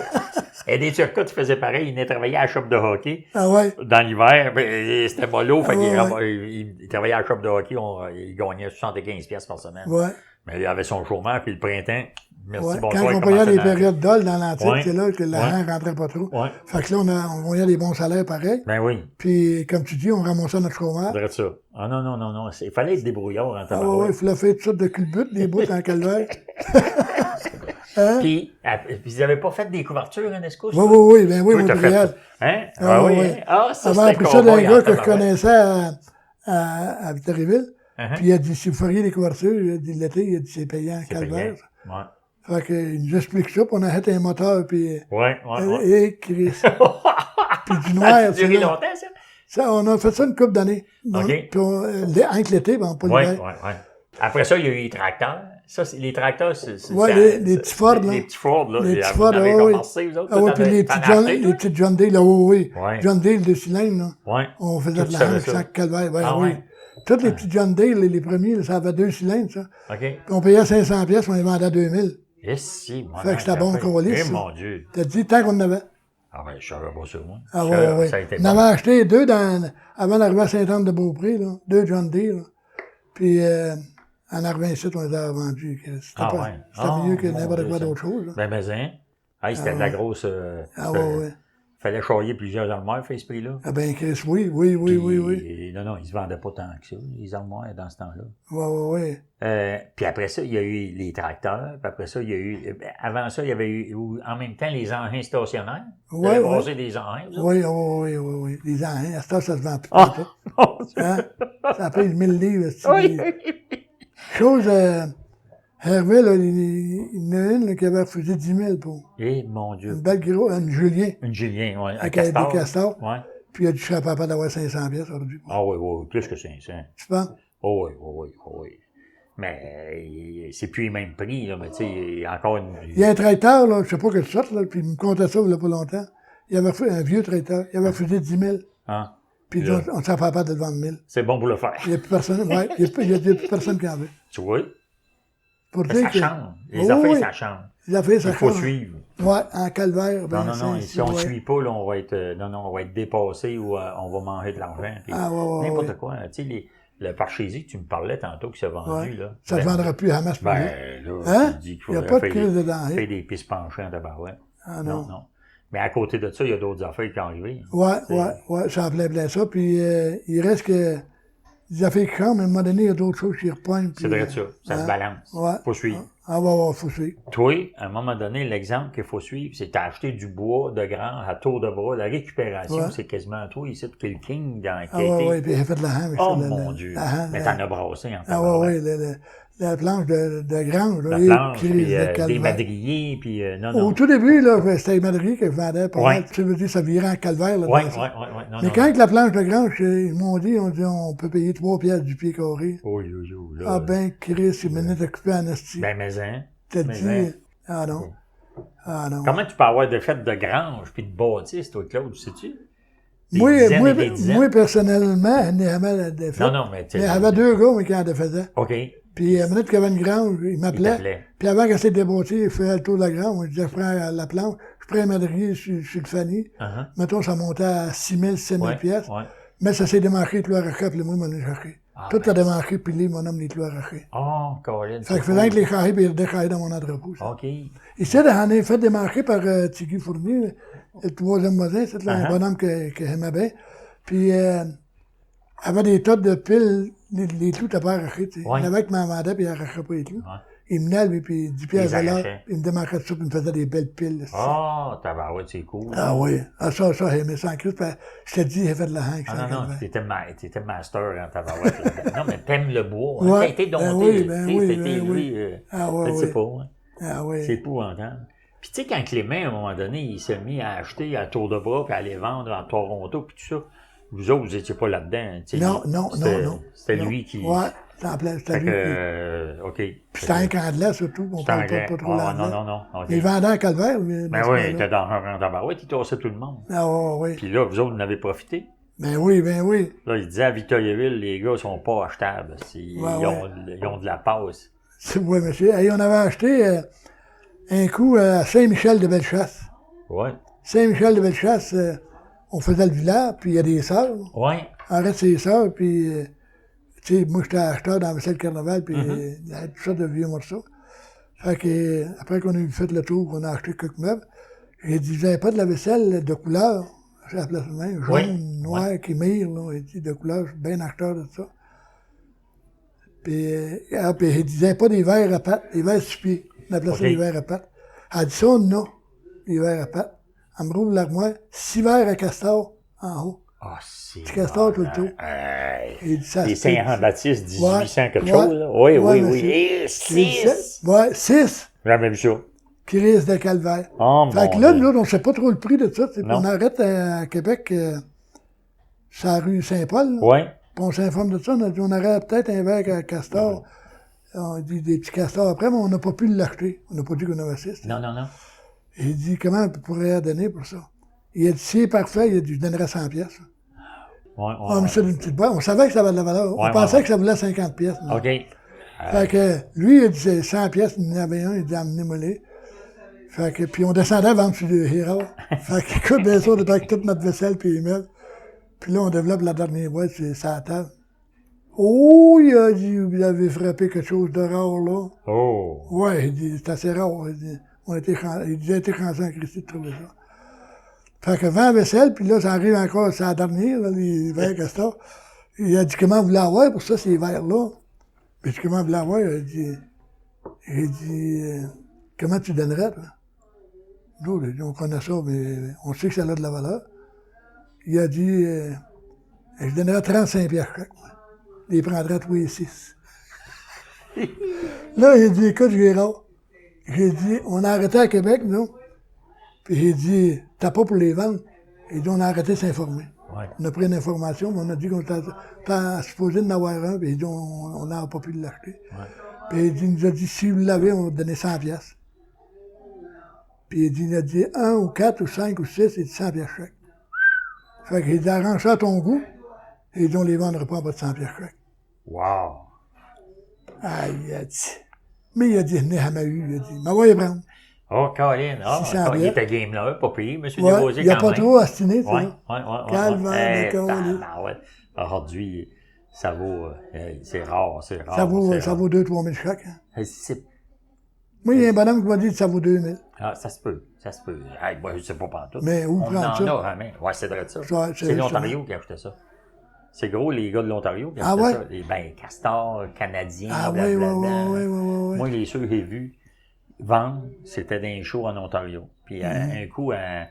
Et des Turcots, tu faisais pareil. Ils venaient travailler à la shop de hockey. Ah ouais? Dans l'hiver, c'était mollo. Fait qu'il travaillait à la shop de hockey. Il gagnait 75 piastres par semaine. Ouais. Mais il avait son chômage, puis le printemps, merci, bonsoir. bonsoir. Quand on voyait les périodes d'ol dans l'antique, c'est là que l'argent rentrait pas trop. Ouais. Fait que là, on voyait des bons salaires pareils. Ben oui. Puis, comme tu dis, on ramassait notre chômage. On dirait ça. Ah non. Il fallait être débrouillard en temps. Il fallait faire toutes sortes de culbutes, des bouts en calvaire. Puis, ils n'avaient pas fait des couvertures, UNESCO? Oui, mon Montréal. Hein? Oui. Ah, ça, avait appris ça d'un gars que je connaissais à Victoriaville. Puis il a dit, si vous feriez des couvertures, il a dit l'été, il a dit, c'est payant en calvaire. Fait qu'il nous explique ça, puis on a fait un moteur, puis... Et Chris. Puis du noir. Ça a duré longtemps, ça? Ça, on a fait ça une couple d'années. OK. Puis avec l'été, ben, pas l'hiver. Oui. Après ça, il y a eu les tracteurs. Ça, les tracteurs, c'est les petits Ford, là. Les petits Ford, là. Les petits Ford, vous autres. Ah oui, puis les petits John Deere, là, oui. John Deere, 2 cylindres, là. Oui. On faisait de la avec chaque calvaire. Oui. Tous les petits John Deere, les premiers, ça avait 2 cylindres, ça. OK. Puis on payait 500 pièces, on les vendait à 2000. Yes, si, moi. Fait que c'était bon qu'on lit, ça. Mon Dieu. T'as dit, tant qu'on en avait. Ah ben, je savais pas ça, moi. Ah oui. Ça a été on avait acheté 2 avant d'arriver à Sainte-Anne-de-Beaupré, là. 2 John Deere, là. Puis, en arrivant ici, on les a vendus. C'était mieux que n'importe quoi d'autre chose, là. Ben, mais, hein. C'était de la grosse, oui. fallait charrier plusieurs armoires, fait ce prix-là. Ah ben, Chris, oui. Puis, non, ils se vendaient pas tant que ça, les armoires, dans ce temps-là. Oui. Puis après ça, il y a eu les tracteurs. Puis après ça, il y a eu... Avant ça, il y avait eu en même temps les engins stationnaires. Oui, Vous avez brasé des engins, vous autres? Oui. Les engins, à ce temps, ça se vend plus. Ah! Hein? Ça paye 1000 livres. Oui! Chose, Hervé, là, il y en a une là, qui avait refusé 10 000 pour Eh, mon Dieu. une belle gros, une Julien, Une Julien, oui. Un avec castor. des castors. Ouais. Puis il a dit, je serais capable d'avoir 500 pièces aujourd'hui. Ah oui, plus que 500. Tu penses? Oh oui. Mais c'est plus les mêmes prix, là, mais tu sais, il y a encore une... Il y a un traiteur, là, je sais pas quelle sorte, là, puis il me contait ça il y a pas longtemps. Il avait fait un vieux traiteur, il avait refusé 10 000. Hein? Puis Là. on ne serait pas capable de le vendre 1000. C'est bon pour le faire. Il n'y a plus personne, ouais, il y a plus personne qui en veut. Tu vois? Pour Mais dire ça que change. Les Oh, affaires, oui. ça change. les affaires, ça Il faut change. suivre. Ouais, en calvaire, ben, Non, si on ne ouais. suit pas, là, on va être, on va être dépassé ou on va manger de l'argent. Puis Ah, ouais. n'importe quoi. Tu sais, le parchésie que tu me parlais tantôt qui s'est vendu, Ouais. là. Ça ne se vendra plus à masse pour lui. Ben, là, Hein? tu dis qu'il Il n'y a faudrait pas de faire crise des, dedans. faire des pistes penchées en tabarouette. Ah non. Non. Mais à côté de ça, il y a d'autres affaires qui sont arrivées. Ouais, ça en plein ça. Puis il reste que des affaires qui changent, mais à un moment donné, il y a d'autres choses qui repoignent. C'est vrai de ça. Ça se balance. Ouais. Faut suivre. Ah, ouais, faut suivre. Toi, à un moment donné, l'exemple qu'il faut suivre, c'est d'acheter du bois de grange à tour de bras. La récupération, Ouais. c'est quasiment toi ici qui est le king dans Ah, ouais, puis il a fait de la ham. Oh mon Dieu! Mais t'en as brassé en Ah, ouais, la planche de grange. Là, La planche, qui puis les des madriers, puis Au tout début, là, c'était les madriers que je vendais pas Ouais. mal. Tu veux dire, ça virait en calvaire. Là, Ouais. dans ça. Non, Mais quand la planche de grange, ils m'ont dit, on peut payer 3 piastres du pied carré. Oui, là. Ah ben, Chris, il m'en est occupé en esti. Ben, mais hein. T'as mais dit, hein. ah non. Ah non. Comment tu peux avoir de fêtes de grange puis de bâtisse, toi, Claude, sais-tu? Des dizaines et des dizaines. Moi, personnellement, je n'ai jamais de fait. Non, mais tu Mais il y avait 2 gars, mais qui en faisaient. OK. Puis, à la minute qu'il y avait une grange, il Il m'appelait. t'appelait. Puis avant qu'elle s'est débâtie, il faisait le tour de la grange. Moi, je disais, je prends la planche, je prends un madrier sur le Fanny. Uh-huh. Mettons, ça montait à 6 000, 7 000 pièces. Ouais. Mais ça s'est démanché, tout arraché, puis moi, je m'en ai cherché. Ah, Tout ben, a démanché, puis lui, mon homme, les tout arraché. Oh, Colin. Fait que je faisais que les charrer, puis ils redéchailler dans mon entrepôt. Ça. OK. Ici, on est fait démarrer par Tigui Fournier, le troisième voisin, c'est là, un bonhomme que j'aimais bien. Puis, avait des tas de piles, les clous, t'as pas arraché, tu sais. Ouais. Il y avait qui m'en vendait, puis il arrachait pas les clous. Ouais. Il me venait, lui, puis 10 piastres à l'heure, arrachait. il me démarrait de ça, puis il me faisait des belles piles. là, Oh, tabarouette, c'est cool. Ah oui. Ah, ça, j'ai aimé ça en Christ. Je t'ai dit, j'ai fait de la hank. Ah non, t'étais master en tabarouette. là. Non, mais t'aimes le bois. Hein? Ouais. T'as été Ben dompté. oui, ben oui, T'as été ben oui. élevé. Ah ouais, je sais oui. pas, hein. Ah oui. C'est épouvantable. Puis tu sais, quand Clément, à un moment donné, il s'est mis à acheter à tour de bras, puis à les vendre en Toronto, puis tout ça, vous autres, vous étiez pas là-dedans. tu sais. Non. C'était Non. lui qui... Ouais, c'était Fait lui que, OK. Puis c'était un anglais, surtout. On C'était parle anglais. pas trop Ah, l'anglais. non. OK. Il vendait en calvaire. Ben oui, il était dans un tabarouette, il tassait tout le monde. Ah oui. Puis là, vous autres, vous en avez profité. Ben oui. Là, il disait à Victoriaville, les gars sont pas achetables. Ils ont de la passe. Oui, monsieur. Et on avait acheté un coup à Saint-Michel-de-Bellechasse. Ouais. Saint-Michel-de-Bellechasse, on faisait le village, puis il y a des sœurs. Ouais. On reste ses sœurs, puis, tu sais, moi, j'étais acheteur dans la vaisselle carnaval, puis il y avait tout ça de vieux morceaux. Fait que, après qu'on a eu fait le tour, on a acheté quelques meubles, j'ai dit, vous n'avez pas de la vaisselle de couleur? J'ai la place de main, jaune, Oui. noir, qui mire, là, il dit, de couleur, je suis bien acheteur de ça. Puis il disait pas des verres à pattes, des verres sur pied. On appelait ça des verres à pattes. Elle dit ça, on en a, des verres à pattes. Elle me rouvre l'armoire, 6 verres à castor en haut. Ah, c'est... Petit castor tout le tour. Il dit ça. Les Saint-Jean-Baptiste, 1800 quelque ouais, chose, là. Oui. monsieur. Et Il dit 6! Ouais, 6 J'ai jamais vu ça. qui risquent de calvaire. Oh, Fait que mon là, Dieu. nous autres, on sait pas trop le prix de ça. Non. On arrête à Québec, sur la rue Saint-Paul. là. Oui. Puis on s'informe de ça. On a dit, on aurait peut-être un verre à castor. On dit des petits castors après, mais on n'a pas pu l'acheter. On n'a pas dit qu'on avait 6. Non. Il dit, comment on pourrait donner pour ça? Il a dit, si c'est parfait, il a dit, je donnerais 100 pièces. Ouais. Ah, mais c'est une petite boîte. On savait que ça avait de la valeur. Ouais, On pensait ouais. que ça voulait 50 pièces. nous. OK. Fait que lui, il disait 100 pièces, il en avait un, il dit amenez-moi les. Fait que, puis on descendait à vendre sur le Hero. Fait que, écoute, bien sûr, on était avec toute notre vaisselle puis les meubles. Puis là, on développe la dernière boîte, c'est sa table. Oh, il a dit, vous avez frappé quelque chose de rare, là. Oh. Ouais, il dit, c'est assez rare. Il dit, j'ai été chanceux en Christy de trouver ça. Fait que vend la vaisselle, puis là, ça arrive encore, c'est la dernière, là, les verres Castor. Il a dit, comment vous voulez avoir pour ça, ces verres-là? Puis je dis, comment vous voulez avoir? J'ai dit, comment tu donnerais, toi? Nous, on connaît ça, mais on sait que ça a de la valeur. Il a dit, je donnerais 35 piastres chaque, moi. Il prendrait tous les 6. Là, il dit, écoute, Gérard, j'ai dit, on a arrêté à Québec, nous. Puis j'ai dit, t'as pas pour les vendre? Il dit, on a arrêté de s'informer. Ouais. On a pris une information, mais on a dit qu'on était supposé d'en avoir un, puis il dit, on n'a pas pu l'acheter. Ouais. Puis il nous a dit, si vous l'avez, on va vous donner 100 piastres. Puis il a dit 1 ou 4 ou 5 ou 6, il dit 100 piastres chaque. Fait qu'il dit, arrange ça à ton goût. Et il dit, on les vendra pas en bas de 100 piastres chaque. Wow! Ah, il a dit. Mais il a dit, venez à ma eu, il a dit, m'envoyez prendre. Oh, Colin, 600 il était game là, pas pire, M. Ouais, Desrosiers, il a quand pas même. trop astiné, tu Ouais, sais. ouais. Calme, Eh, d'accord, ouais. Aujourd'hui, ça vaut, c'est rare. Ça vaut 2-3 000 chaque. Hein. C'est- Moi, il y a un bonhomme qui m'a dit que ça vaut 2 000. Ah, ça se peut. Hey, moi, je sais pas pantoute. Mais où on prendre en ça? a, hein, mais ouais, c'est vrai de ça. Ça, C'est l'Ontario qui a acheté ça. C'est gros, les gars de l'Ontario qui a Ah acheté ouais? ça. Les castors, canadiens, Ah oui, blablabla. oui. Moi, les ceux que j'ai vus vendre, c'était dans les shows en Ontario. Puis un coup, à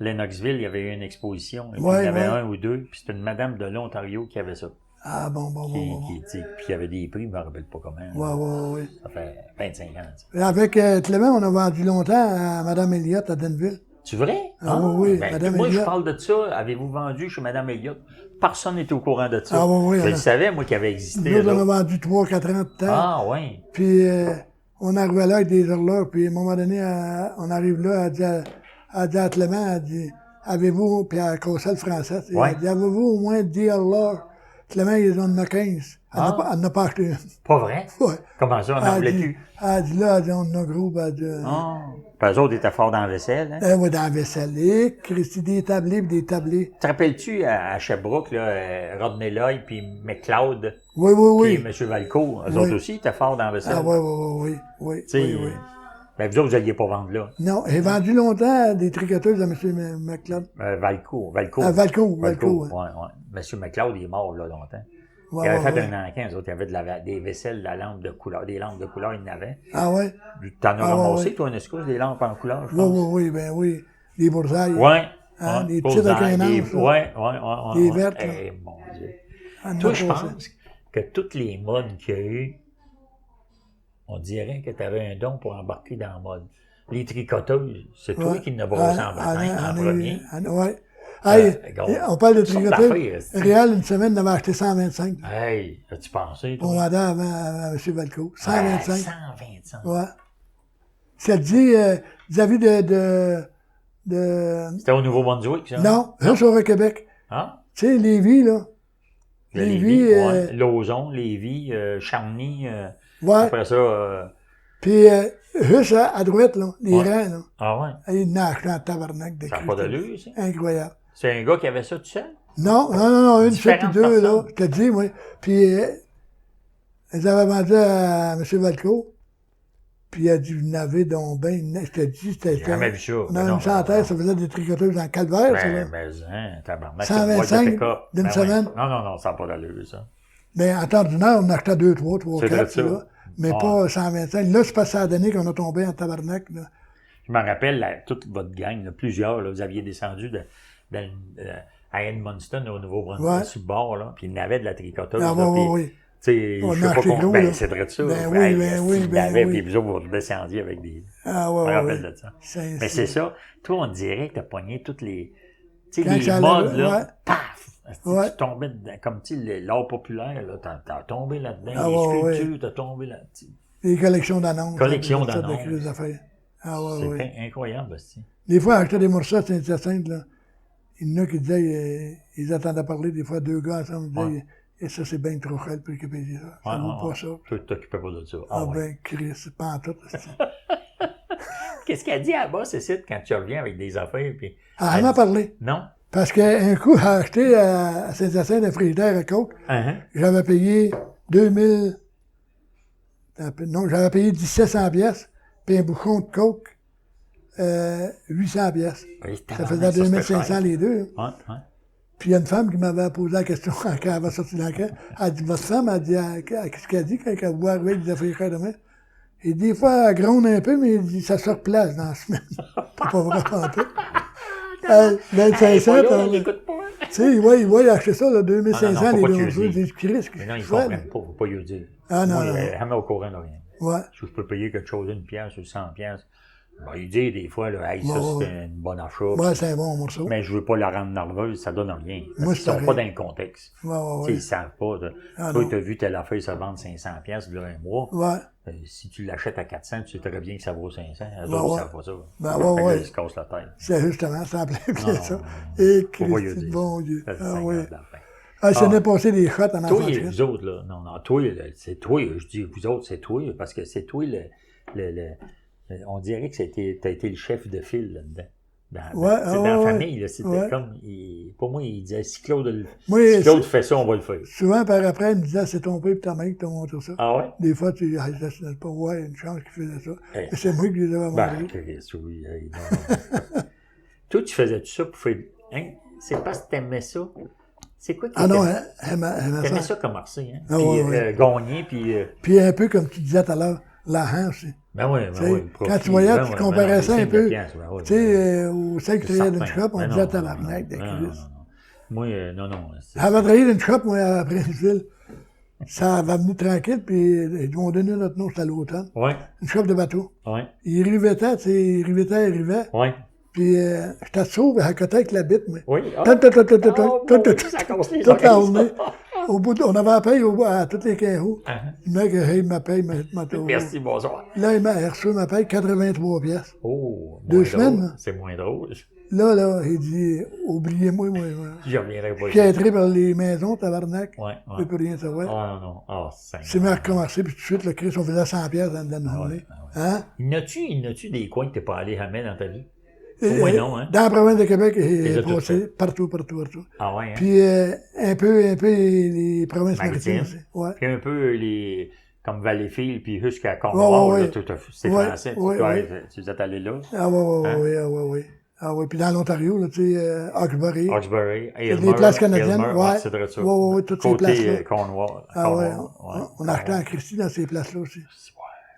Lennoxville, il y avait eu une exposition. Et puis, il y en avait un ou deux. Puis c'était une madame de l'Ontario qui avait ça. Ah, bon. Puis il y avait des prix, je me rappelle pas comment. Ouais. Ça fait 25 ans. Ça. Et avec Clément, on a vendu longtemps à Mme Elliott à Denville. C'est vrai? Ah oui, ben, Madame moi, je Elliott. parle de ça. Avez-vous vendu chez Mme Elliott? Personne n'était au courant de ça. Ah oui. Je le savais, moi, qu'il avait existé. Nous, on là. a vendu 3-4 ans de temps. Ah, oui. Puis, on arrivait là avec des horloges. Puis, à un moment donné, on arrive là, elle dit à Clément, elle dit, avez-vous, puis elle cassait le français, Ouais. elle dit, avez-vous au moins 10 horloges? Clément, il en a 15. Elle n'a pas acheté une. Pas vrai? Ouais. Comment ça, on en voulait plus? Elle dit là, elle dit, on en a gros, elle dit, Ah. Puis eux autres étaient forts dans la vaisselle, hein? ouais, dans la vaisselle. Et Christy, des tablés pis des tablés. Te rappelles-tu à Sherbrooke, là, Rodney Lloyd puis McLeod, Oui. puis M. Valcourt, eux autres aussi étaient forts dans la vaisselle? Ah, oui. Tu sais, ben, vous autres, vous n'alliez pas vendre là. Non, j'ai vendu longtemps des tricoteuses à M. McLeod. Valcourt. Ah, Valcourt. Ouais. M. McLeod, il est mort, là, longtemps. Ouais, il avait fait ouais. un encan, eux autres. Il y avait des vaisselles, des lampes de couleur, il y en avait. Ah, ouais? T'en as ramassé, ouais. toi, une excuse, des lampes en couleur, je pense. Oui. Les boursailles. Ouais. Hein, ouais, les petites avec un ange, là. Ouais. Les vertes, là. Eh, mon Dieu. Ah, Toi, non, je pas pense que toutes les modes qu'il y a eu, on dirait que tu avais un don pour embarquer dans la mode. Les tricoteuses, c'est toi Ouais. qui nous brossé en bataille en premier. Ouais. Hey, gars, on parle de sorte tricoteuses. d'affaires, c'est- Réal, une semaine, on avait acheté 125. Hey, as-tu pensé, toi? On vendait à M. Valcourt. 125. 125. Ouais. Ça te dit, vis-à-vis de... C'était au Nouveau-Brunswick, ça? Non, juste au Québec. Ah? Tu sais, Lévis, là. Le Lévis, Lévis, ouais. Lauson, Lévis, Charny, ouais. après ça... Puis, juste à droite, là, les Ouais. rangs, là. Ah ouais? Il n'a acheté un tabarnak de Ça n'a Christ. pas d'allure, ça? Incroyable. C'est un gars qui avait ça tout seul? Non, une seule Différentes puis deux, là. personnes. Je te dis, moi. Puis, ils avaient vendu à M. Valcourt. Puis, il a dit, vous n'avez donc bien, je te dis, c'était... J'ai jamais vu ça. On Mais avait non, une centaine, ça faisait des tricoteuses en calvaire, ça, là. tabarnak. 125 d'une semaine. Non, ça n'a pas d'allure, ça. Mais en temps ordinaire, on achetait 2, 3, C'est 4, vrai, c'est ça. là. Mais Ah. pas 125. Là, c'est pas ça a donné qu'on a tombé en tabarnak, là. Je me rappelle, toute votre gang, là, plusieurs, là, vous aviez descendu à Edmundston, au Nouveau-Brunswick, Ouais. sur le bord, là, puis il y en avait de la tricoteuse. Ah, là, puis, oui. tu sais, On je a sais pas acheté combien. gros, Ben, là. c'est vrai de ça. Ben oui, il y en avait, Puis vous autres, vous descendiez avec des. Ah, Je me ouais. rappelle de ça. C'est Mais c'est ça. Toi, on dirait que t'as pogné toutes les. Tu sais, Quand les ça modes, allait, là. ouais. Paf! Ouais. Tu tombais dedans. Comme, tu sais, l'art populaire, là, t'as tombé là-dedans. Ah, les ouais, sculptures, t'as tombé là-dessus. Les collections d'annonces. Collections toutes sortes d'annonces. de affaires. Ah, ouais. C'est incroyable, aussi. Des fois, acheter des morceaux à Saint-Hyacinthe, là. Il y en a qui disaient, ils attendaient parler, des fois, deux gars ensemble, ils disaient, et ça, c'est bien trop cher pour récupérer ça. Ça vaut pas ça. Toi, tu t'occupais pas de ça. Ah, ouais. ben, Chris, c'est pas en tout. Qu'est-ce qu'elle dit à bas, Cécile, quand tu reviens avec des affaires? Puis, Elle m'en a parlé. Non? Parce qu'un coup, j'ai acheté à Saint-Hyacinthe un frigidaire à coke. J'avais payé 2000. Non, j'avais payé 1700 pièces, puis un bouchon de coke, 800 pièces. Oui, Ça faisait 2500 les deux. Ouais, ouais. Puis il y a une femme qui m'avait posé la question quand elle va sortir de l'enquête. Elle dit, votre femme, elle dit, qu'est-ce qu'elle dit quand elle voit arriver des affaires demain? Et des fois, elle gronde un peu, mais elle dit, ça se replace dans la semaine. C'est pas vrai, en tout. 2500, tu sais, il va acheter ça, là, 2500 les deux jours. Des Christ, mais non, ils ne comprennent pas, faut pas lui dire. Ah, non, moi, non. Jamais au courant de rien. Ouais. Si je peux payer quelque chose, 1 pièce ou 100 pièces, ben, il dit des fois, là, hey, ça, c'est un bon achat. Ouais, c'est un bon morceau. Mais je veux pas la rendre nerveuse, ça donne rien. Moi, Ils sont pas dans le contexte. Ouais. Ils savent pas. Ah, toi, non. tu as vu telle affaire se vendre 500 pièces il y a un mois. Ouais. Si tu l'achètes à 400, tu sais très bien que ça vaut 500. Eux Ben, autres, ils ouais. savent pas ça. Ben, Fait que là, ouais. ils se cassent la tête. C'est justement, ça en plein Non, ça. non, Et faut pas lui Christ, dire. bon Dieu. Ça fait Ah, 50 oui. de la fin. Ah, ça n'est passé des shots en Toi enfant. et vous autres, là. Non, toi, c'est toi. Je dis vous autres, c'est toi. Parce que c'est toi on dirait que t'as été le chef de file là-dedans. Dans la famille, là, c'était comme, pour moi, il disait, si Claude fait ça, on va le faire. Souvent, par après, il me disait, c'est ton père et ta mère qui t'ont montré ça. Ah ouais? Des fois, tu n'as pas, ouais, une chance qu'il faisait ça. Hey. Mais c'est moi qui les avais Ben, montrés. Chris, oui. Hey, non. Toi, tu faisais tout ça pour faire, hein? C'est parce que t'aimais ça. C'est quoi que non, t'aimais ça commencer, hein? Ah, puis gagner, puis... Puis un peu, comme tu disais tout à l'heure, la hanche. Ben oui, quand tu voyais, tu comparais ça un peu. Tu sais, au 5 travaillait d'une shop, on disait à la fenêtre de Chris. Moi, non. Elle avait travaillé d'une shop, moi, après une ville. Ça va venir tranquille, puis ils m'ont donné notre nom, c'était à l'automne. Ouais. Une shop de bateau. Ouais. Il rivetait, tu sais, il rivetait. Ouais. Puis, j'étais sauve à côté avec la bite, moi. Oui. Toute la journée. Au bout on avait à payer à tous les carreaux. Le mec, il m'a payé ma tour. Merci, bonsoir. Là, il m'a reçu ma paye 83 pièces. Oh, 2 semaines. C'est moins drôle. Là, il dit, oubliez-moi, moi. Je reviendrai pas. J'ai entré par les maisons, tabarnak. Ouais. Je peux plus rien savoir. Ah, non. Ah, c'est mieux à recommencer, puis tout de suite, le Christ, on faisait 100 pièces dans la journée. Hein? Il n'a-tu des coins que t'es pas allé jamais dans ta vie? Oui, non, hein? Dans la province de Québec, il est passé partout. Ah ouais, hein? Puis un peu les provinces maritimes aussi. Ouais. Puis un peu comme Valleyfield, puis jusqu'à Cornwall, c'est français. Tu es allé là? Ah oui. Ah oui, puis dans l'Ontario, là, tu sais, Hawkesbury. Les places canadiennes, c'est vrai ça. Oui, toutes ces places-là. Côté Cornwall. Ah ouais, on a acheté en Christie dans ces places-là aussi.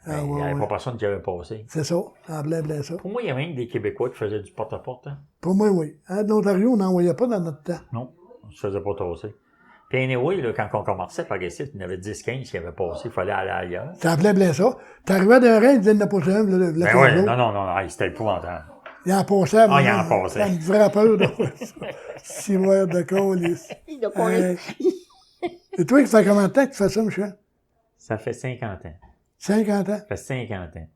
Il n'y avait pas personne qui avait passé. C'est ça, en plein ça. Pour moi, il y avait même des Québécois qui faisaient du porte-à-porte. Hein? Pour moi, oui. Hein, de l'Ontario, on n'en voyait pas dans notre temps. Non, on ne se faisait pas tasser. Puis anyway, là, quand on commençait par ici, il y en avait 10-15 qui avaient passé, il fallait aller ailleurs. C'est en plein ça. T'arrivais d'un rein, il disait, il n'y en a pas un, le ben oui, non, c'était épouvantable. Il en passait. Ah, il en passait. Ça me ferait peur de si moi de colis. Et toi, ça fait combien de temps que tu fais ça, Michel? Ça fait 50 ans. 50 ans? Ça fait 50 ans.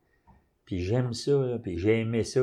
Puis j'aime ça, là, puis j'ai aimé ça.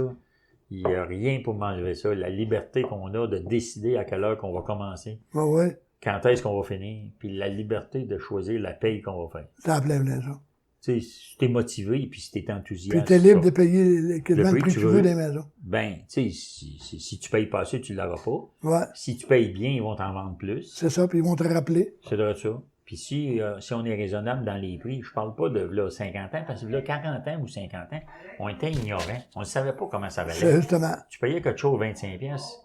Il n'y a rien pour m'enlever ça. La liberté qu'on a de décider à quelle heure qu'on va commencer. Ouais. Quand est-ce qu'on va finir. Puis la liberté de choisir la paye qu'on va faire. C'est en plein ça. Tu sais, si t'es motivé, puis si t'es enthousiaste. Puis t'es libre de payer le prix que tu veux des maisons. Ben, tu sais, si tu payes pas assez, tu ne l'auras pas. Ouais. Si tu payes bien, ils vont t'en vendre plus. C'est ça, puis ils vont te rappeler. C'est de ça. Puis si on est raisonnable dans les prix, je parle pas de là, 50 ans, parce que là, 40 ans ou 50 ans, on était ignorants. On ne savait pas comment ça valait. C'est justement. Tu payais quelque chose 25 pièces.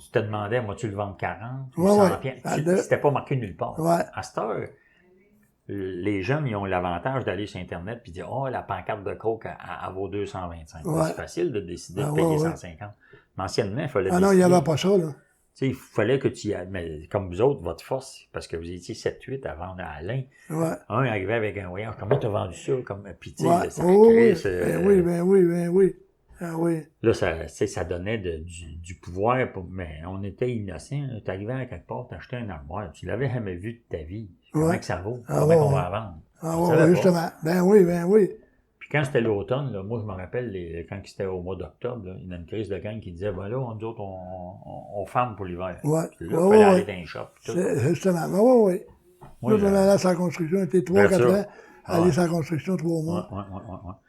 Tu te demandais, moi, tu le vends 40 ou ouais, 100 pièces. C'était pas marqué nulle part. Ouais. À cette heure, les jeunes, ils ont l'avantage d'aller sur Internet et dire, oh, la pancarte de coke, elle vaut 225. Ouais. C'est facile de décider de payer 150. Mais anciennement, il fallait décider. Non, il n'y avait pas ça, là. Tu sais, il fallait que tu y ailles. Mais comme vous autres, votre force, parce que vous étiez 7-8 à vendre à Alain. Ouais. Un arrivait avec un voyage. Comment t'as vendu ça? Comme, puis tu sais, ouais. ça Ben oui. Ah oui. Là, ça donnait du pouvoir, mais on était innocents. Tu arrivais à quelque part, t'achetais un armoire. Tu l'avais jamais vu de ta vie. Comment que ça vaut? Comment qu'on va la vendre? Ah oui, justement. Ben oui. Puis quand c'était l'automne, là, moi, je me rappelle, quand c'était au mois d'octobre, là, il y a une crise de gang qui disait, ben là, nous autres, on ferme pour l'hiver. Ouais. Puis là, il fallait aller dans les shops. Justement. Ben oui. Moi, on allait à sa construction, était 3-4 ans, aller sans construction 3 mois. Ouais.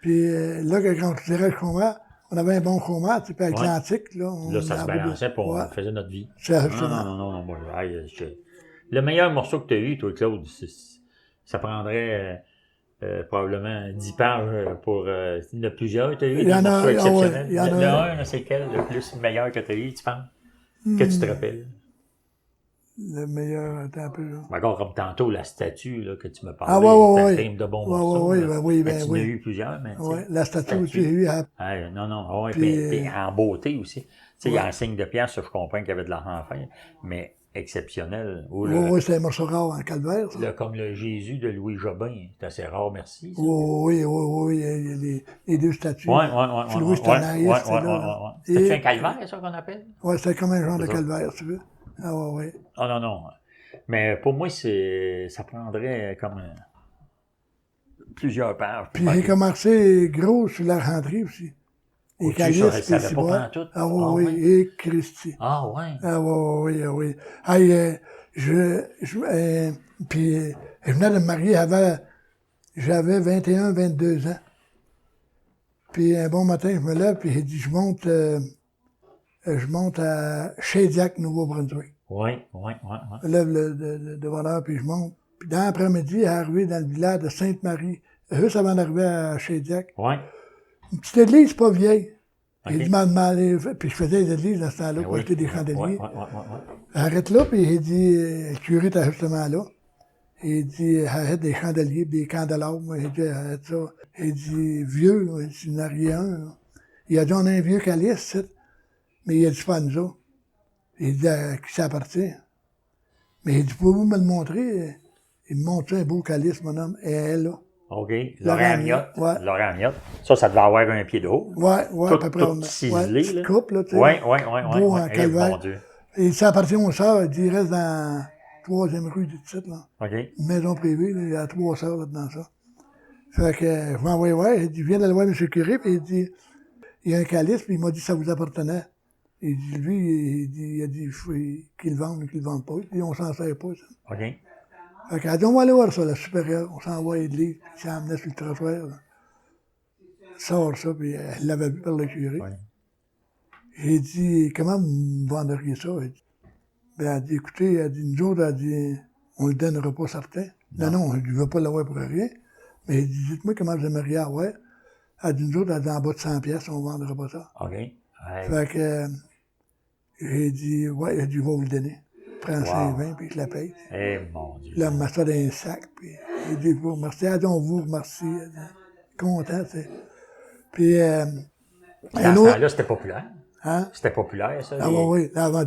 Puis là, quand tu dirais le chômage, on avait un bon chômage, tu sais, puis Atlantique, là. Là, ça se balançait pour on faisait notre vie. Non. Moi, le meilleur morceau que tu as eu, toi, Claude, ça prendrait probablement 10 pages pour... il y en a plusieurs, tu as eu Il y des en a- morceaux ah ouais, exceptionnels. il y en a- Le un, là, c'est lequel le plus meilleur que tu as eu, tu penses? Que tu te rappelles? Le meilleur, attends un peu, là. Encore comme tantôt, la statue là, que tu m'as parlé, Ah, ouais, c'est un ouais. film de bons Ouais, morceaux. ouais, là. ben oui, Ben, ben tu en oui. as eu plusieurs, mais tu sais, Ouais, la statue aussi, j'ai eu à... Non, non, ouais, Puis, puis en beauté aussi. Tu sais, ouais. en signe de pierre, ça, je comprends qu'il y avait de l'argent à faire, mais exceptionnel. Ou Ouais, ouais, c'est un morceau rare en calvaire, ça. comme le Jésus de Louis Jobin, c'est assez rare, merci. Ça. Oui, oui, oui, il y a les deux statues. Ouais. Puis Louis Stanaïs, c'est là. C'est un calvaire, ça qu'on appelle? Ouais, c'est comme un genre de C'est ça. calvaire, tu veux. Ah, ouais, ouais. Ah non. Mais pour moi, ça prendrait comme plusieurs pages. Puis j'ai commencé gros sur l'argenterie aussi. Les Oh, tu calices, saurais, puis ça savait pas ciboires. pantoute. Ah, oui, Ah, oui, ouais. et Christy. Ah ouais. Ah, oui, oui, oui. Hey, puis je venais de me marier, j'avais 21, 22 ans. Puis un bon matin, je me lève, puis j'ai dit, je monte à Shediac, Nouveau-Brunswick. Oui. Je me lève de bonne heure, puis je monte. Puis dans l'après-midi, arrivé dans le village de Sainte-Marie, juste avant d'arriver à Shediac, Oui. une petite église pas vieille. Ok. Il dit, puis je faisais des églises dans ce temps-là pour acheter des chandeliers. Oui. Arrête là, puis il dit, le curé est justement là. Il dit, arrête des chandeliers, des candélabres. Moi, il dit, arrête ça. Il dit, vieux, là. Il dit, il n'y en a rien, là. Il a dit, on a un vieux calice, c'est. Mais il a dit, c'est pas à nous autres. Il dit, à qui ça appartient? Mais il dit, pouvez-vous me le montrer? Il me montre un beau calice, mon homme, et elle, là. OK. Laurent Miotte. Ouais. Laurent Miotte. Ça devait avoir un pied de haut. Ouais, Tout- à peu près. tout ciselé, petite là. coupe, là, tu sais. Oui. Beau en Eh, calvaire. mon Dieu. Et ça appartient aux sœurs, il dit, il reste dans la 3e rue du titre, là. OK. Une maison privée, là, il y a 3 sœurs là-dedans, ça. Fait que, je m'en envoie voir, il dit, viens d'aller voir M. le curé, puis il dit, il y a un calice, puis il m'a dit, ça vous appartenait. Il dit, lui, il a dit, il faut qu'il le vende ou qu'il le vende pas. Il dit, on s'en sert pas, ça. OK. Fait qu'elle dit, on va aller voir ça, la supérieure. On s'envoie à l'église, puis il s'emmenait sur le trottoir, là. Il sort ça, puis elle l'avait vu par le curé. Oui. J'ai dit, comment vous me vendriez ça? Elle dit, ben, elle dit, écoutez, elle dit, nous autres, elle dit, on le donnera pas certain. Non, je ne veux pas l'avoir pour rien. Mais elle dit, dites-moi comment vous aimeriez avoir. Elle dit, nous autres, elle dit, en bas de 100 pièces, on ne vendra pas ça. OK. Fait que, j'ai dit, ouais, elle dit, je vais vous le donner. Je prends 5,20, puis je la paye. Eh, mon Dieu. Puis là, elle me met ça dans un sac, puis j'ai dit, vous remerciez. Elle dit, on vous remercie. Elle dit, content, tu sais. Puis, Dans un ce autre, temps-là, c'était populaire. hein? C'était populaire, ça. Ah, les- oui, là, avant,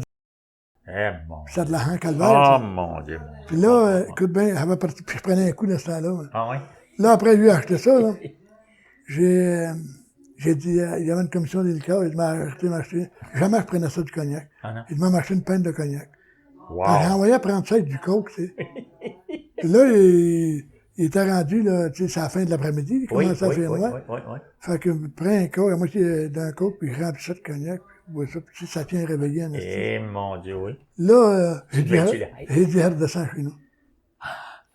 Eh, mon Dieu. ça de l'argent calvaire. Oh, ça. mon Dieu. Puis là, écoute bien, elle avait parti, puis je prenais un coup de ce temps-là. Ah oui? Là, après, lui a acheté ça, là. J'ai dit, il y avait une commission des liqueurs, il m'a acheté. Jamais je prenais ça du cognac. Ah non? Il m'a acheté une pinte de cognac. Wow. J'ai envoyé à prendre ça avec du coke, tu sais. Puis là, il était rendu, là, tu sais, c'est à la fin de l'après-midi, il Oui, commençait à oui, faire oui, noir. oui. Fait que je prends un coke, à moitié d'un coke, puis je remplis ça de cognac, puis je bois ça, puis tu sais, ça tient réveillé en esti. Eh, mon Dieu, oui. Là, j'ai dit, devais-tu l'arrêter? elle redescend chez nous.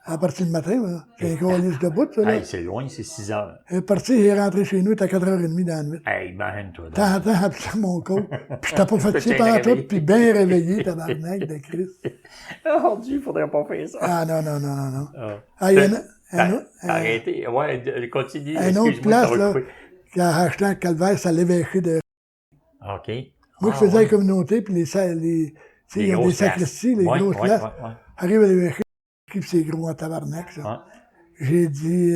À partir du matin, là, c'est un colis de bout, ça, là. Hey, c'est loin, c'est 6 heures. Elle est partie, il est rentré chez nous, il était à 4h30 dans la nuit. Hey, imagine-toi. donc. T'entends, puis c'est mon coach. Puis j'étais pas fatigué T'es pendant tout, réveillé. puis bien réveillé, tabarnak de Christ. Oh Dieu, il faudrait pas faire ça. Ah non. Ah. Ah, il y en a Arrêtez. Ouais, continue. un autre Excuse-moi, place, ça va là, couper. qui a acheté un calvaire, ça l'évêché de... OK. Moi, je Ah, faisais ouais. la communauté, puis tu sais, il y a des grosses sacristies, les places. grosses Ouais, places. ouais. Arrive à l'évêché, puis c'est gros en tabarnak, ça. Ouais. J'ai dit,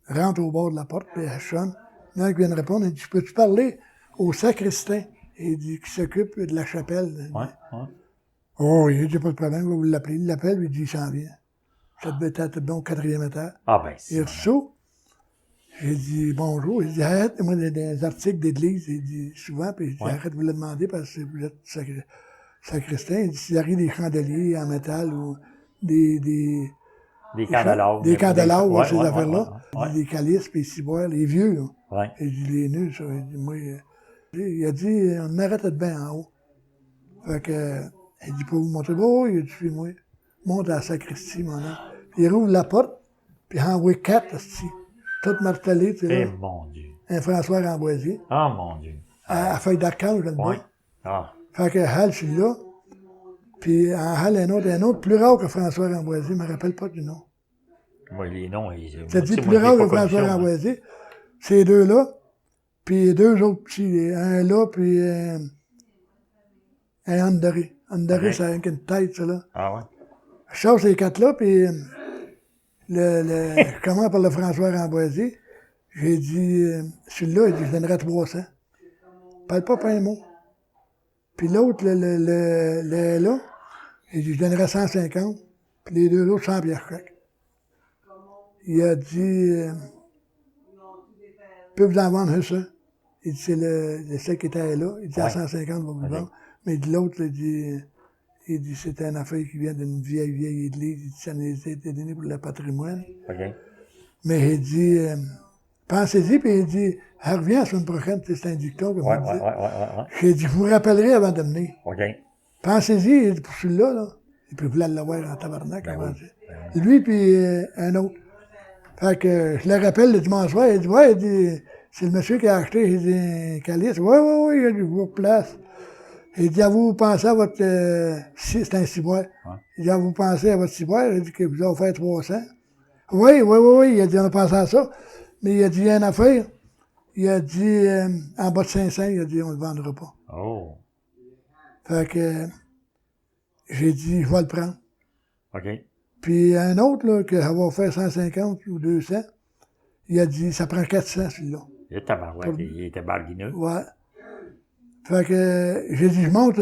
rentre au bord de la porte, puis elle sonne. Il y en a qui vient de répondre, il dit, peux-tu parler au sacristain? Il dit, qui s'occupe de la chapelle. Ouais. Oh, il dit, pas de problème, je vais vous l'appeler. Il l'appelle, il dit, il s'en vient. Ça devait être bon au 4e étage. Ah, ben, Il c'est. reçoit. J'ai dit, bonjour. Il dit, arrête, moi, des articles d'église, il dit, souvent, puis je dis, Ouais. arrête de vous le demander parce que vous êtes sacristain. Il dit, s'il arrive des chandeliers en métal ou des Des candélabres. Des candélabres, Ouais, ces ouais, affaires-là. ouais, Des calices, puis ciboires, les vieux, là. ouais. Il dit, les nuls, ça. Il dit, moi, il a dit, on arrête de bien en haut. Fait que, il dit, pour vous montrer, oh, il dit, suis-moi. Monte à la sacristie, mon homme. Puis il rouvre la porte, puis il envoie 4, esti. Toutes martelées, tu sais, Eh, là. mon Dieu. Un François Ramboisier. Ah, mon Dieu. À feuille d'archange, je le Ouais. bois. Ah. Fait que Hal, je suis là. Puis en Hal, un autre plus rare que François Ramboisier, je me rappelle pas du nom. Moi, les noms, Ça dit plus rare que François Ramboisier. Ces deux-là, puis deux autres petits. Un là, puis un Andoré. Andoré, Ok. ça a une tête, ça, là. Ah ouais? Je sors ces quatre-là, puis je commence par le François Ramboisier. J'ai dit, celui-là, il dit, je donnerais 300. Parle pas un mot. Puis l'autre, le là, il dit, je donnerais 150. Puis les deux autres, 100 piastres chaque. Il a dit, peut vous en vendre ça? Il dit, c'est le seul qui était là. Il dit, à 150, va vous le vendre. Mais de l'autre, il dit, c'est une affaire qui vient d'une vieille église. Il dit, ça nous a été donné pour le patrimoine. OK. Mais il dit, pensez-y, puis il dit, elle revient la semaine prochaine, c'est un dicton. Ouais. J'ai dit, je vous rappellerai avant de venir. OK. Pensez-y, il dit, pour celui-là, là. Et puis, vous voulez l'avoir en tabarnak, Ben avant oui. ça. Lui, puis un autre. Fait que je le rappelle le dimanche soir, il dit, ouais, il dit, c'est le monsieur qui a acheté, il dit, un calice. Ouais, il a dit, je vous place. Il dit, vous pensez à votre, c'est un ciboire. Ouais. Il dit, vous pensez à votre ciboire, il dit que vous avez offert 300. Oui, il a dit, on a pensé à ça. Mais il a dit, il y a une affaire. Il a dit, en bas de 500, il a dit, on ne le vendra pas. Oh. Fait que, j'ai dit, je vais le prendre. OK. Puis un autre, là, que ça va faire 150 ou 200, il a dit, ça prend 400, celui-là. Il était tabarouette, il était barguineux. Ouais. Fait que, j'ai dit, je monte,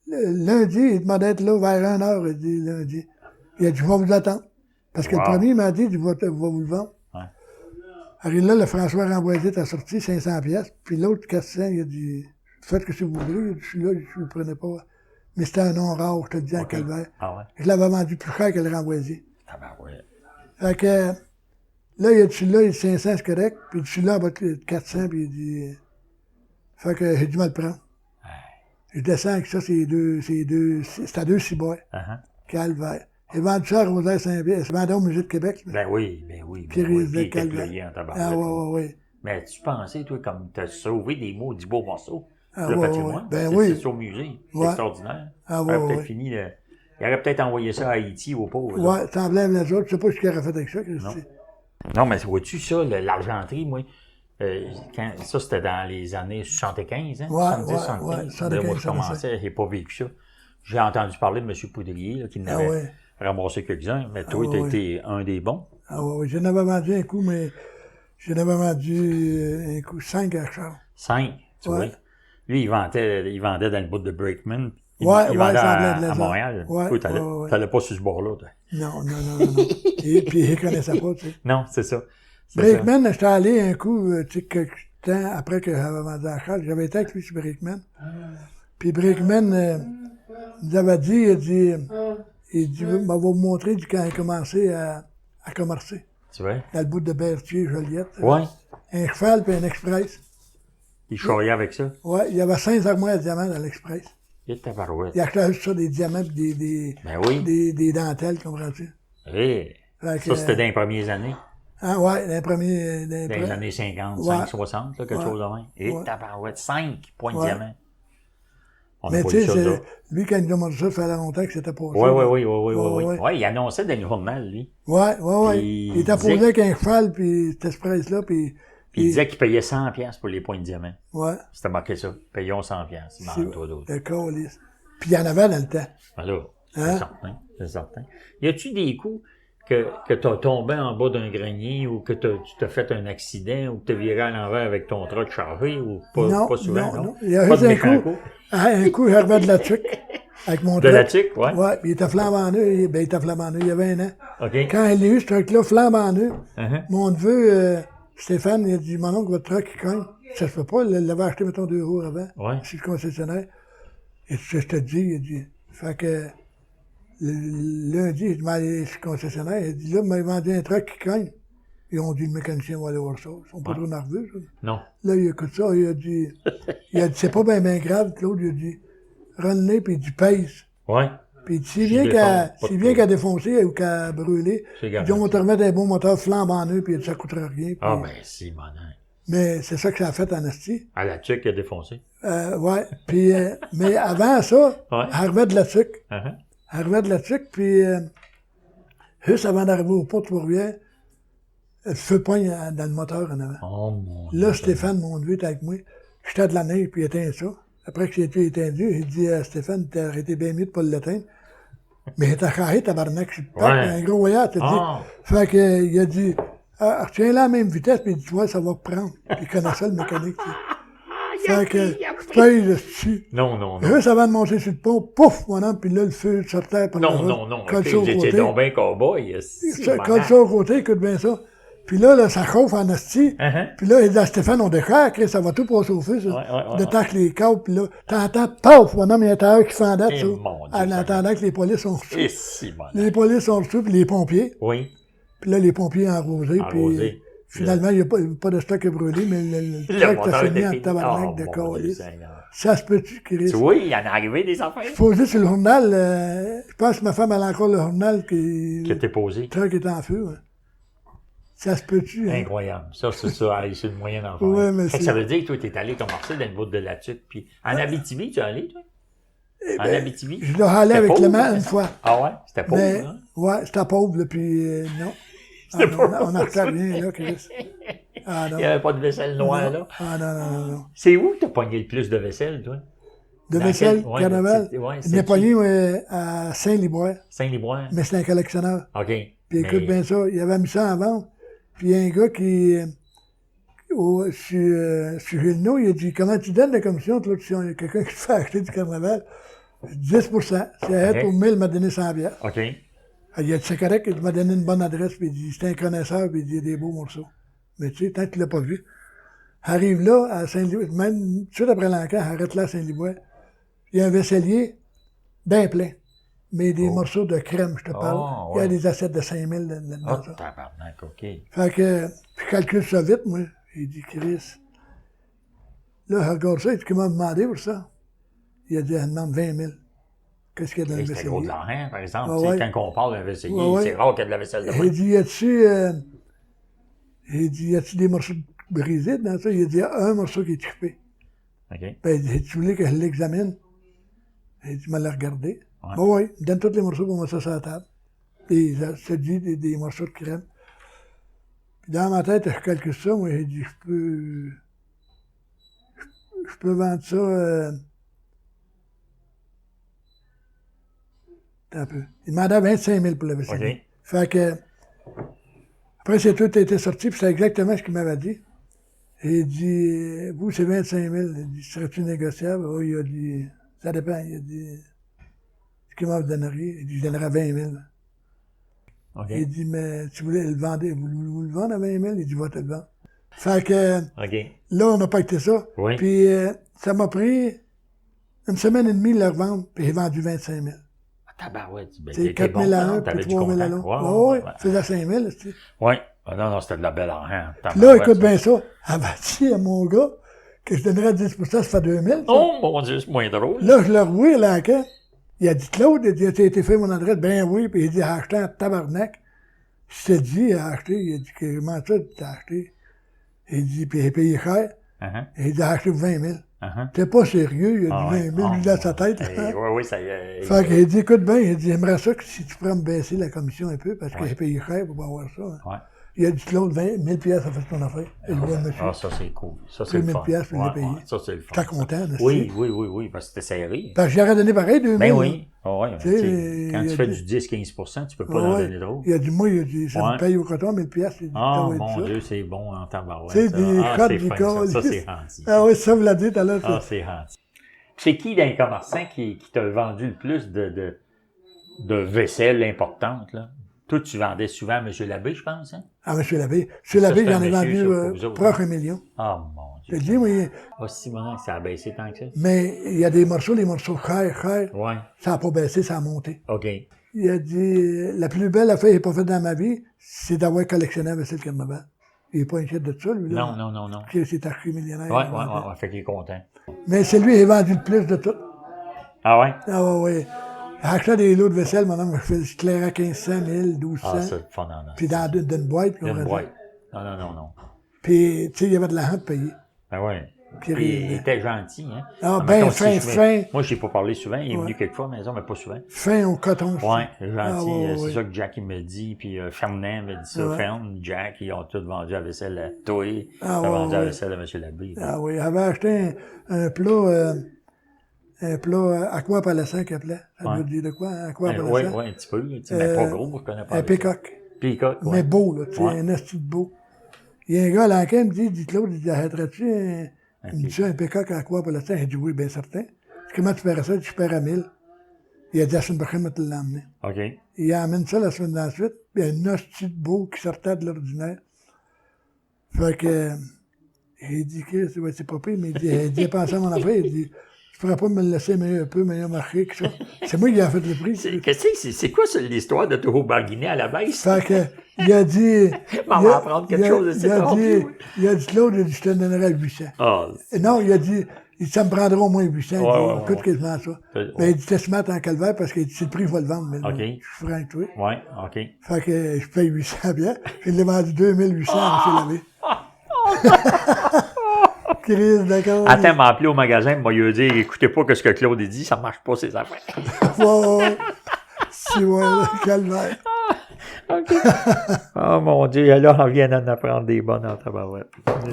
lundi, il demandait d'être là vers 1h, il dit, lundi. Il a dit, je vais vous attendre. Parce que le premier, il m'a dit, je vais vous le vendre. Ouais. Alors là, le François Ramboisier t'a sorti 500 pièces, puis l'autre 400, il a dit, faites que si vous voulez, je suis là, je ne le prenais pas. Mais c'était un nom rare, je te le dis, en calvaire. Ah ouais? Je l'avais vendu plus cher que le Ramboisier. Tabarouette. Fait que, là, il a dit, celui-là, il dit 500, c'est correct, puis celui-là, en bas de 400, puis il dit, fait que j'ai dû me le prendre. Je descends avec ça, c'est à 2 ciboires. Calvaire. J'ai vendu ça à Rosaire Saint-Pierre, c'est vendu au Musée de Québec. Là. Ben oui. Puis Puis il il était calvaire. payé en tabarouette. Ah ouais. Mais tu pensais, toi, comme t'as sauvé des mots du beau morceau, Ah, le ouais, patrimoine, ben c'est oui. c'est au musée, c'est Ouais. extraordinaire. Ah, Il aurait ouais, peut-être ouais. fini, il aurait peut-être envoyé ça à Haïti aux pauvres. là. Ouais, t'enlèves les autres, je sais pas ce qu'il aurait fait avec ça, Christy. Non, mais vois-tu ça, l'argenterie, moi, ça c'était dans les années 75, hein? Ouais, 70, ouais, 75. ouais, 75, Moi, je commençais, j'ai pas vécu ça. J'ai entendu parler de M. Poudrier, là, qui n'avait ouais. ramassé quelques-uns, mais toi, Ah, t'as ouais. été un des bons. Ah ouais, j'en avais vendu un coup, mais j'en avais vendu un coup 5 à Charles. 5, tu Ouais. vois. Lui, il vendait dans le bout de Brakeman. Il Ouais, vendait ça en venait de à là. Montréal. Ouais, Toi, t'allais pas sur ce bord-là, toi. Non. Et puis il connaissait pas, tu sais. Non, c'est ça. C'est Brakeman, j'étais allé un coup, tu sais, quelques temps après que j'avais vendu à Charles, j'avais été avec lui sur Brakeman. Puis Brakeman nous avait dit, il m'a vous montrer quand il a commencé à commercer. Tu vois? Dans le bout de Berthier, Joliette. Ouais. Un cheval puis un express. Il charriait avec ça. Ouais, il y avait 5 armoires de diamants dans l'express. Il était tabarouette. Il achetait juste ça, des diamants puis Ben oui. des dentelles, comprends-tu? Hey. Fait que, Ça, c'était dans les premières années. Ah ouais, les premiers... Dans les années 50, Ouais. 60, là, quelque chose de même. Et Ouais. tabarouette, 5 points de Ouais. diamant. On Mais n'a pas tu eu sais, ça, là. lui, quand il demande ça, ça fait longtemps que c'était pas ça. Oui. Ouais. Ouais, il annonçait dans le journal, lui. Ouais. Puis Il était posé avec un cheval, puis cet express-là, puis... Puis il disait qu'il payait 100$ pour les points de diamant. Ouais. C'était marqué ça. Payons 100$. Demande-toi d'autres. Le calice. Puis il y en avait dans le temps. Ben là, Hein? c'est certain. Y a-tu des coups que t'as tombé en bas d'un grenier ou que tu t'as fait un accident ou que t'as viré à l'envers avec ton truck chargé ou pas souvent, non? Il y a Pas juste de un méchant coup. Un coup, j'arrivais de la tuque avec mon De truck. la tuque, ouais. Ouais, puis il était flambant neuf. Ben, il était flambant neuf, il y avait un an. OK. Quand il a eu ce truck-là, flambant neuf, Uh-huh. mon neveu, Stéphane, il a dit, mon oncle, votre truck, il cogne. Ça se peut pas, il l'avait acheté, mettons, 2 jours avant. Ouais. C'est le concessionnaire. Et je te dis, il a dit. Fait que, lundi, je demande aller chez le concessionnaire, il a dit, là, il m'a vendu un truck qui cogne. Ils ont dit, le mécanicien va aller voir ça. Ils sont pas trop nerveux, ça. Non. Là, il écoute ça, il a dit, c'est pas bien grave, Claude, il a dit, rends-le, puis il dit, pèse. Ouais. Puis il dit, s'il Je vient défonce, pas de qu'à défoncer ou qu'à brûler, C'est il garanti. dit, on va te remettre un bon moteur flambant neuf, puis il dit, ça coûtera rien. Ah, Puis- ben, si, mon âme. Mais c'est ça que ça a fait en esti. À la tuque, il a défoncé. Ouais. Puis, mais avant ça, Ouais. elle arrivait de la tuque. Uh-huh. Elle arrivait de la tuque, puis Juste avant d'arriver au pont de Trois-Rivières, le feu pogne dans le moteur en avant. Oh mon Là, Dieu. Stéphane, mon Dieu, était avec moi. J'étais de la neige, puis il éteint ça. Après que j'ai été étendu, il dit à Stéphane, t'as arrêté bien mieux de pas l'éteindre. Mais il était carré, tabarnak. Je suis pas un gros voyage, t'as dit. Fait que, il a dit, retiens-la à la même vitesse, puis il dit, tu vois, ça va prendre. Puis il connaît ça, le mécanique, tu sais. Fait que, je paye dessus. Non. Juste avant de monter sur le pont, pouf, mon homme, puis là, le feu sortait par Non. Colle ça au J'étais côté. donc bien cowboy. Colle ça au côté, écoute bien ça. Puis là, ça chauffe en asti. Puis là, il dit à Stéphane, on déchire, Chris, ça va tout passer au feu, ça. Ouais. Détache les câbles, puis là, t'entends, paf, mon homme, il y a un tailleur qui fendait, ça. mon Dieu, En attendant que les polices sont reçus. Et si, bon. Les polices sont reçus, puis les pompiers. Oui. Puis là, les pompiers arrosés, Arrosés. puis finalement, il n'y a pas de stock à brûler, mais le Le truck moteur t'a fini était en fini. tabarnak de mon Dieu calice. Seigneur. Ça se peut-tu, Chris? Oui, il y en est arrivé des affaires. Je posais sur le journal, je pense que ma femme, elle a encore le journal Qui que était posé. le truck est en feu. Hein. Ça se peut-tu, hein? Incroyable. Ça, c'est ça. Hey, c'est une moyenne d'enfer. Ouais, mais Ça veut dire que toi, t'es allé commencer dans le bout de la tuque. Puis en Abitibi, tu es allé, toi? En Abitibi? Je l'ai allé avec C'était Clément pauvre, une ça? fois. Ah ouais? C'était pauvre, Mais, hein? ouais, c'était pauvre, là, puis non. C'était pauvre. On n'a fait rien, là, Chris. Ah Il non. n'y avait pas de vaisselle noire, là. Ah non. C'est où que t'as pogné le plus de vaisselle, toi? De Dans vaisselle, quel- ouais, carnaval. ouais, Il n'est pas né à Saint-Liboire, Saint-Liboire? mais c'est un collectionneur. OK. Puis écoute bien ça, il avait mis ça en vente. Puis il y a un gars qui, sur Gilno, il a dit, comment tu donnes la commission, toi, si il y a quelqu'un qui te fait acheter du carnaval? 10 C'est à être au 1000, il m'a donné 100 bières. OK. Il a dit, c'est correct, il m'a donné une bonne adresse, puis il dit, c'est un connaisseur, puis il dit, il y a des beaux morceaux. Mais tu sais, tant qu'il l'a pas vu. Arrive là, à Saint-Liboire, même tout de suite après l'encan, arrête là à Saint-Liboire. Il y a un vaisselier, bien plein. Mais des morceaux de crème, je te parle. Oh, Il y a ouais. des assiettes de 5000 là-dedans. Oh, ça. tabarnak, OK. Fait que, je calcule ça vite, moi. Il dit, Chris. Là, je regarde ça, il dit, comment demandé pour ça? Il a dit, elle demande 20 000. Qu'est-ce qu'il y a dans le C'était gros de vaisselier? l'argent, par exemple. Ah Tu sais, ouais. quand on parle d'un vaisselier, Ouais. c'est rare qu'il y ait de la vaisselle de Il main. dit, y a-tu des morceaux brisés dans ça? Il a dit, il y a un morceau qui est coupé. OK. Ben, il dit, tu voulais que je l'examine? Il dit, je me l'ai regardé. Ouais. Bon, oui, il me donne tous les morceaux pour mettre ça sur la table. Puis, ça se dit des morceaux de crème. Puis, dans ma tête, je calcule ça. Moi, j'ai dit, je peux vendre ça, un peu. Il demandait 25 000 pour le vaisselier. OK. Fait que, après, c'est tout été sorti, puis c'est exactement ce qu'il m'avait dit. Et il dit, vous, c'est 25 000. Il dit, serais-tu négociable? Oui, il a dit, ça dépend. Il a dit, ce qu'il m'a donnerait? Il dit, je donnerais 20 000. OK. Il dit, mais tu voulais le vendre, vous le vendre à 20 000? Il dit, va te le vendre. Fait que, OK. là, on n'a pas été ça. Oui. Puis, ça m'a pris une semaine et demie de le revendre, puis j'ai vendu 25 000. Tabarouette. Ben, C'est t'étais 4 000 bon, à un, hein, puis t'avais du 3 000 à content. l'autre. Ouais. Faisait 5 000, c'est. Oui. Ah, non, c'était de la belle argent. Puis là, écoute bien ça. Elle m'a dit à mon gars que je donnerais 10 ça fait 2 000. ça. Oh, mon Dieu, c'est moins drôle. Là, je le revois, là, quand il a dit, Claude, il dit, as-tu été fait mon adresse? Ben oui. Puis il dit, acheté un tabarnak. Je t'ai dit, il a acheté. Il a dit, comment ça, tu as acheté? Il dit, puis il a payé cher. Uh-huh. Il dit, acheté pour 20 000. Uh-huh. T'es pas sérieux, il a Ah, dit 20 000 ouais. lui dans sa tête. Oui, ça y est. Fait qu'il a dit, écoute bien, il dit, j'aimerais ça que si tu pourrais me baisser la commission un peu, parce que j'ai payé cher pour avoir ça. Hein. Ouais. Il a dit, Claude, 20 000 piastres, ça fait ton affaire. Et je vois le monsieur. Ah, ça, c'est cool. Ça, c'est Plus le 1000 fun. piastres, je l'ai payé. Ça, c'est le fun. J'étais content, n'est-ce Oui, parce que c'était serré. Parce que j'aurais donné pareil 2 000. Ben oui. Ah ouais, Tu sais, tu sais, quand il tu a fais dit- du 10-15 tu peux pas Ah en ouais. donner trop. Il a dit, moi, il a dit, ça Ouais. me paye au coton 1000 piastres. Il dit, Ah, ça va être mon ça. Dieu, c'est bon en tabarouette. Tu sais, ça. des Ah, cotes c'est du fin, corps. ça, c'est gentil. Ah oui, ça, vous l'a dit tout à l'heure. Ah, c'est gentil. C'est qui dans les commerçants qui t'a vendu le plus de vaisselle importante, là? Toi, tu vendais souvent à M. Labbé, je pense, hein? Ah, monsieur Labbé. Monsieur Labbé, c'est un j'en ai monsieur, vendu ça, pour vous autres, proche 1 million. Ah, mon Je Dieu. te dis, oui, Ah, si, bon, ça a baissé tant que ça? mais il y a des morceaux chers. Ouais. Ça n'a pas baissé, ça a monté. OK. Il a dit, la plus belle affaire que j'ai pas faite dans ma vie, c'est d'avoir collectionné la vaisselle carnaval. Il n'est pas inquiet de ça, lui, là. Non. Il s'est acheté millionnaire. Ouais, fait qu'il est content. Mais c'est lui qui a vendu le plus de tout. Ah ouais? Ah ouais. Acheter des lots de vaisselle, mon homme, je clairais 1500, 1000, 1200. Ah, c'est le fun, non. Puis dans une boîte. Il y a qu'on une va boîte. dire. Non. Puis, tu sais, il y avait de l'argent de payer. Ben ouais. Puis Il était gentil, hein. Ah, Mettons, ben fin, fin. Moi, je n'ai pas parlé souvent. Il est Ouais. venu quelquefois à la maison, mais pas souvent. Fin au coton. Oui, gentil. ouais, C'est ouais. ça que Jack il me dit. Puis Fernand me dit ça. Ouais. Fernand, Jack, ils ont tous vendu la vaisselle à toi. Ah, Ils ont ouais, vendu la ouais. vaisselle à M. Labrie. Ah oui, il avait acheté un plat aqua palassant qu'il appelait. Ça Ouais. doit dire de quoi, aqua palassant? Oui, un petit peu. Tu sais, mais pas gros, moi, je connais pas. Un pécoque. Peacock, oui. Mais beau, là, tu sais, Ouais. un asti de beau. Il y a un gars à l'enquête, il me dit Claude, il dit, arrêterais-tu il me dit ça, un pécoque aqua palassant? Il dit oui, bien certain. Comment tu ferais ça? Je perds à 1000. Il a dit la semaine prochaine, je vais te l'emmener. OK. Il amène ça la semaine d'ensuite, puis il y a un hostie de beau qui sortait de l'ordinaire. Fait que, j'ai dit, Chris, ouais, c'est pas pire, mais il dit, pensé à mon affaire, il dit, tu pourrais pas me le laisser un peu meilleur marché que ça. C'est moi qui ai fait le prix. C'est quoi l'histoire de toujours barguiner à la baisse? Fait que, il a dit. On va apprendre quelque chose de il a dit, Claude, il a dit, je te donnerai 800. Ah, Et non, il a dit, ça me prendra au moins 800. Ouais, il ouais, coûte ouais. quasiment ça. Ouais. Mais il dit, t'es mettre en calvaire parce qu'il dit, c'est le prix, il va le vendre. Mais OK. je suis franc avec toi. oui, OK. Fait que je paye 800 bien. Je l'ai vendu 2800 à M. Lavé. Chris, d'accord. Attends, m'a appelé au magasin, il m'a dit, écoutez pas ce que Claude dit, ça marche pas, ces affaires. Ouais. Si, ouais, calvaire. OK. Oh mon Dieu, là, on vient d'en apprendre des bonnes en tabarouette.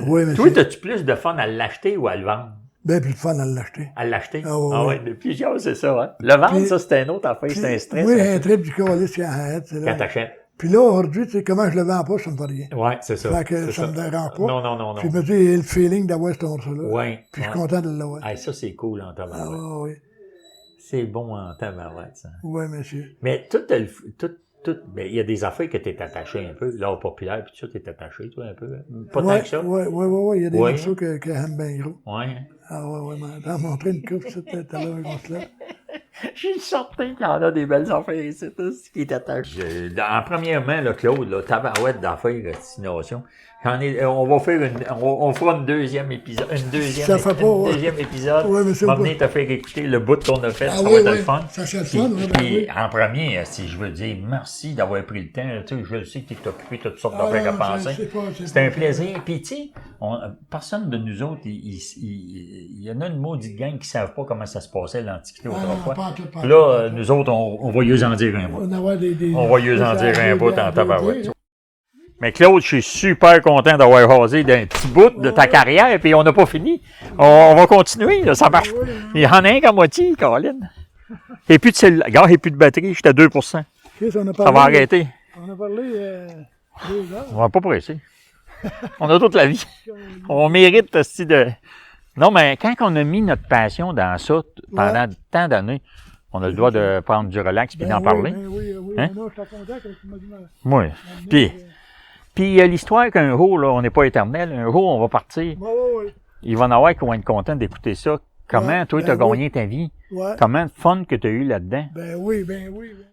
Oui, mais Toi, as-tu plus de fun à l'acheter ou à le vendre? ben, puis le fun à l'acheter. À l'acheter? Ah ouais, ouais, depuis c'est ça, hein? Le vendre, Puis- ça, c'était un autre affaire, c'est un stress. Oui, hein, un trip du calice qui arrête, c'est quand là. t'achètes. Puis là, aujourd'hui, tu sais, comment je le vends pas, ça me fait rien. Ouais, c'est ça. Fait que c'est ça me dérange pas. Non, non, non, non. Puis je me dis, il y a le feeling d'avoir ce tour-là. Ouais. Puis je suis content de l'avoir. Ah, ça, c'est cool en Ah, tabarouette. oui. C'est bon en tabarouette, ça. Oui, monsieur. Mais ben, il y a des affaires que t'es attaché un peu. L'art populaire, puis ça, t'es attaché, toi, un peu. Hein? Pas tant que ça. Oui. Il y a des Ouais. morceaux que j'aime bien gros. Ouais. Ah, oui. T'as montré une coupe, ça, tout à l'heure, on se lève. Je suis certain qu'il y en a des belles affaires ici, tout ce qui est attaché. Premièrement, là, Claude, là, tabarouette d'affaires, destination. On va faire on fera une deuxième épisode. Ça fait pas, ouais. Deuxième épisode. Ouais, mais c'est On va pas- venir te faire écouter le bout qu'on a fait. Ah Ça oui, va être oui. le fun. Ça serait le Puis- fun, ouais, ben puis, oui. en premier, si je veux dire merci d'avoir pris le temps. Tu sais, je sais que tu es occupé de toutes sortes Ah, d'affaires à non, penser. c'est C'était un pas- plaisir. Puis, tu sais, personne de nous autres, il y en a une maudite gang qui ne savent pas comment ça se passait l'Antiquité Ah, non, autrefois. pas en tout, pas en Puis là, tout. nous autres, on va y en dire un mot. On va avoir On va y en dire un bout en des- tabarouette. Mais Claude, je suis super content d'avoir rasé d'un petit bout de ta carrière, puis on n'a pas fini. On va continuer, là, ça marche. Il y en a un qu'à moitié, Caroline. Et puis de cellulaire. Regarde, il n'y a plus de batterie, j'étais à 2%. Chris, on a Ça va parlé- arrêter. On a parlé 2 heures. On va pas presser. On a toute la vie. On mérite aussi de... Non, mais quand on a mis notre passion dans ça pendant tant d'années, on a le droit de prendre du relax et Ben d'en oui, parler. ben oui. Hein? Non, je suis content que tu m'as dit Oui. Puis il y a l'histoire qu'un jour, là, on n'est pas éternel, un jour, on va partir. Oui. Il va y en avoir qui vont être contents d'écouter ça. Comment, Ouais, toi, ben tu as oui. gagné ta vie? Ouais. Comment de fun que tu as eu là-dedans? Ben oui.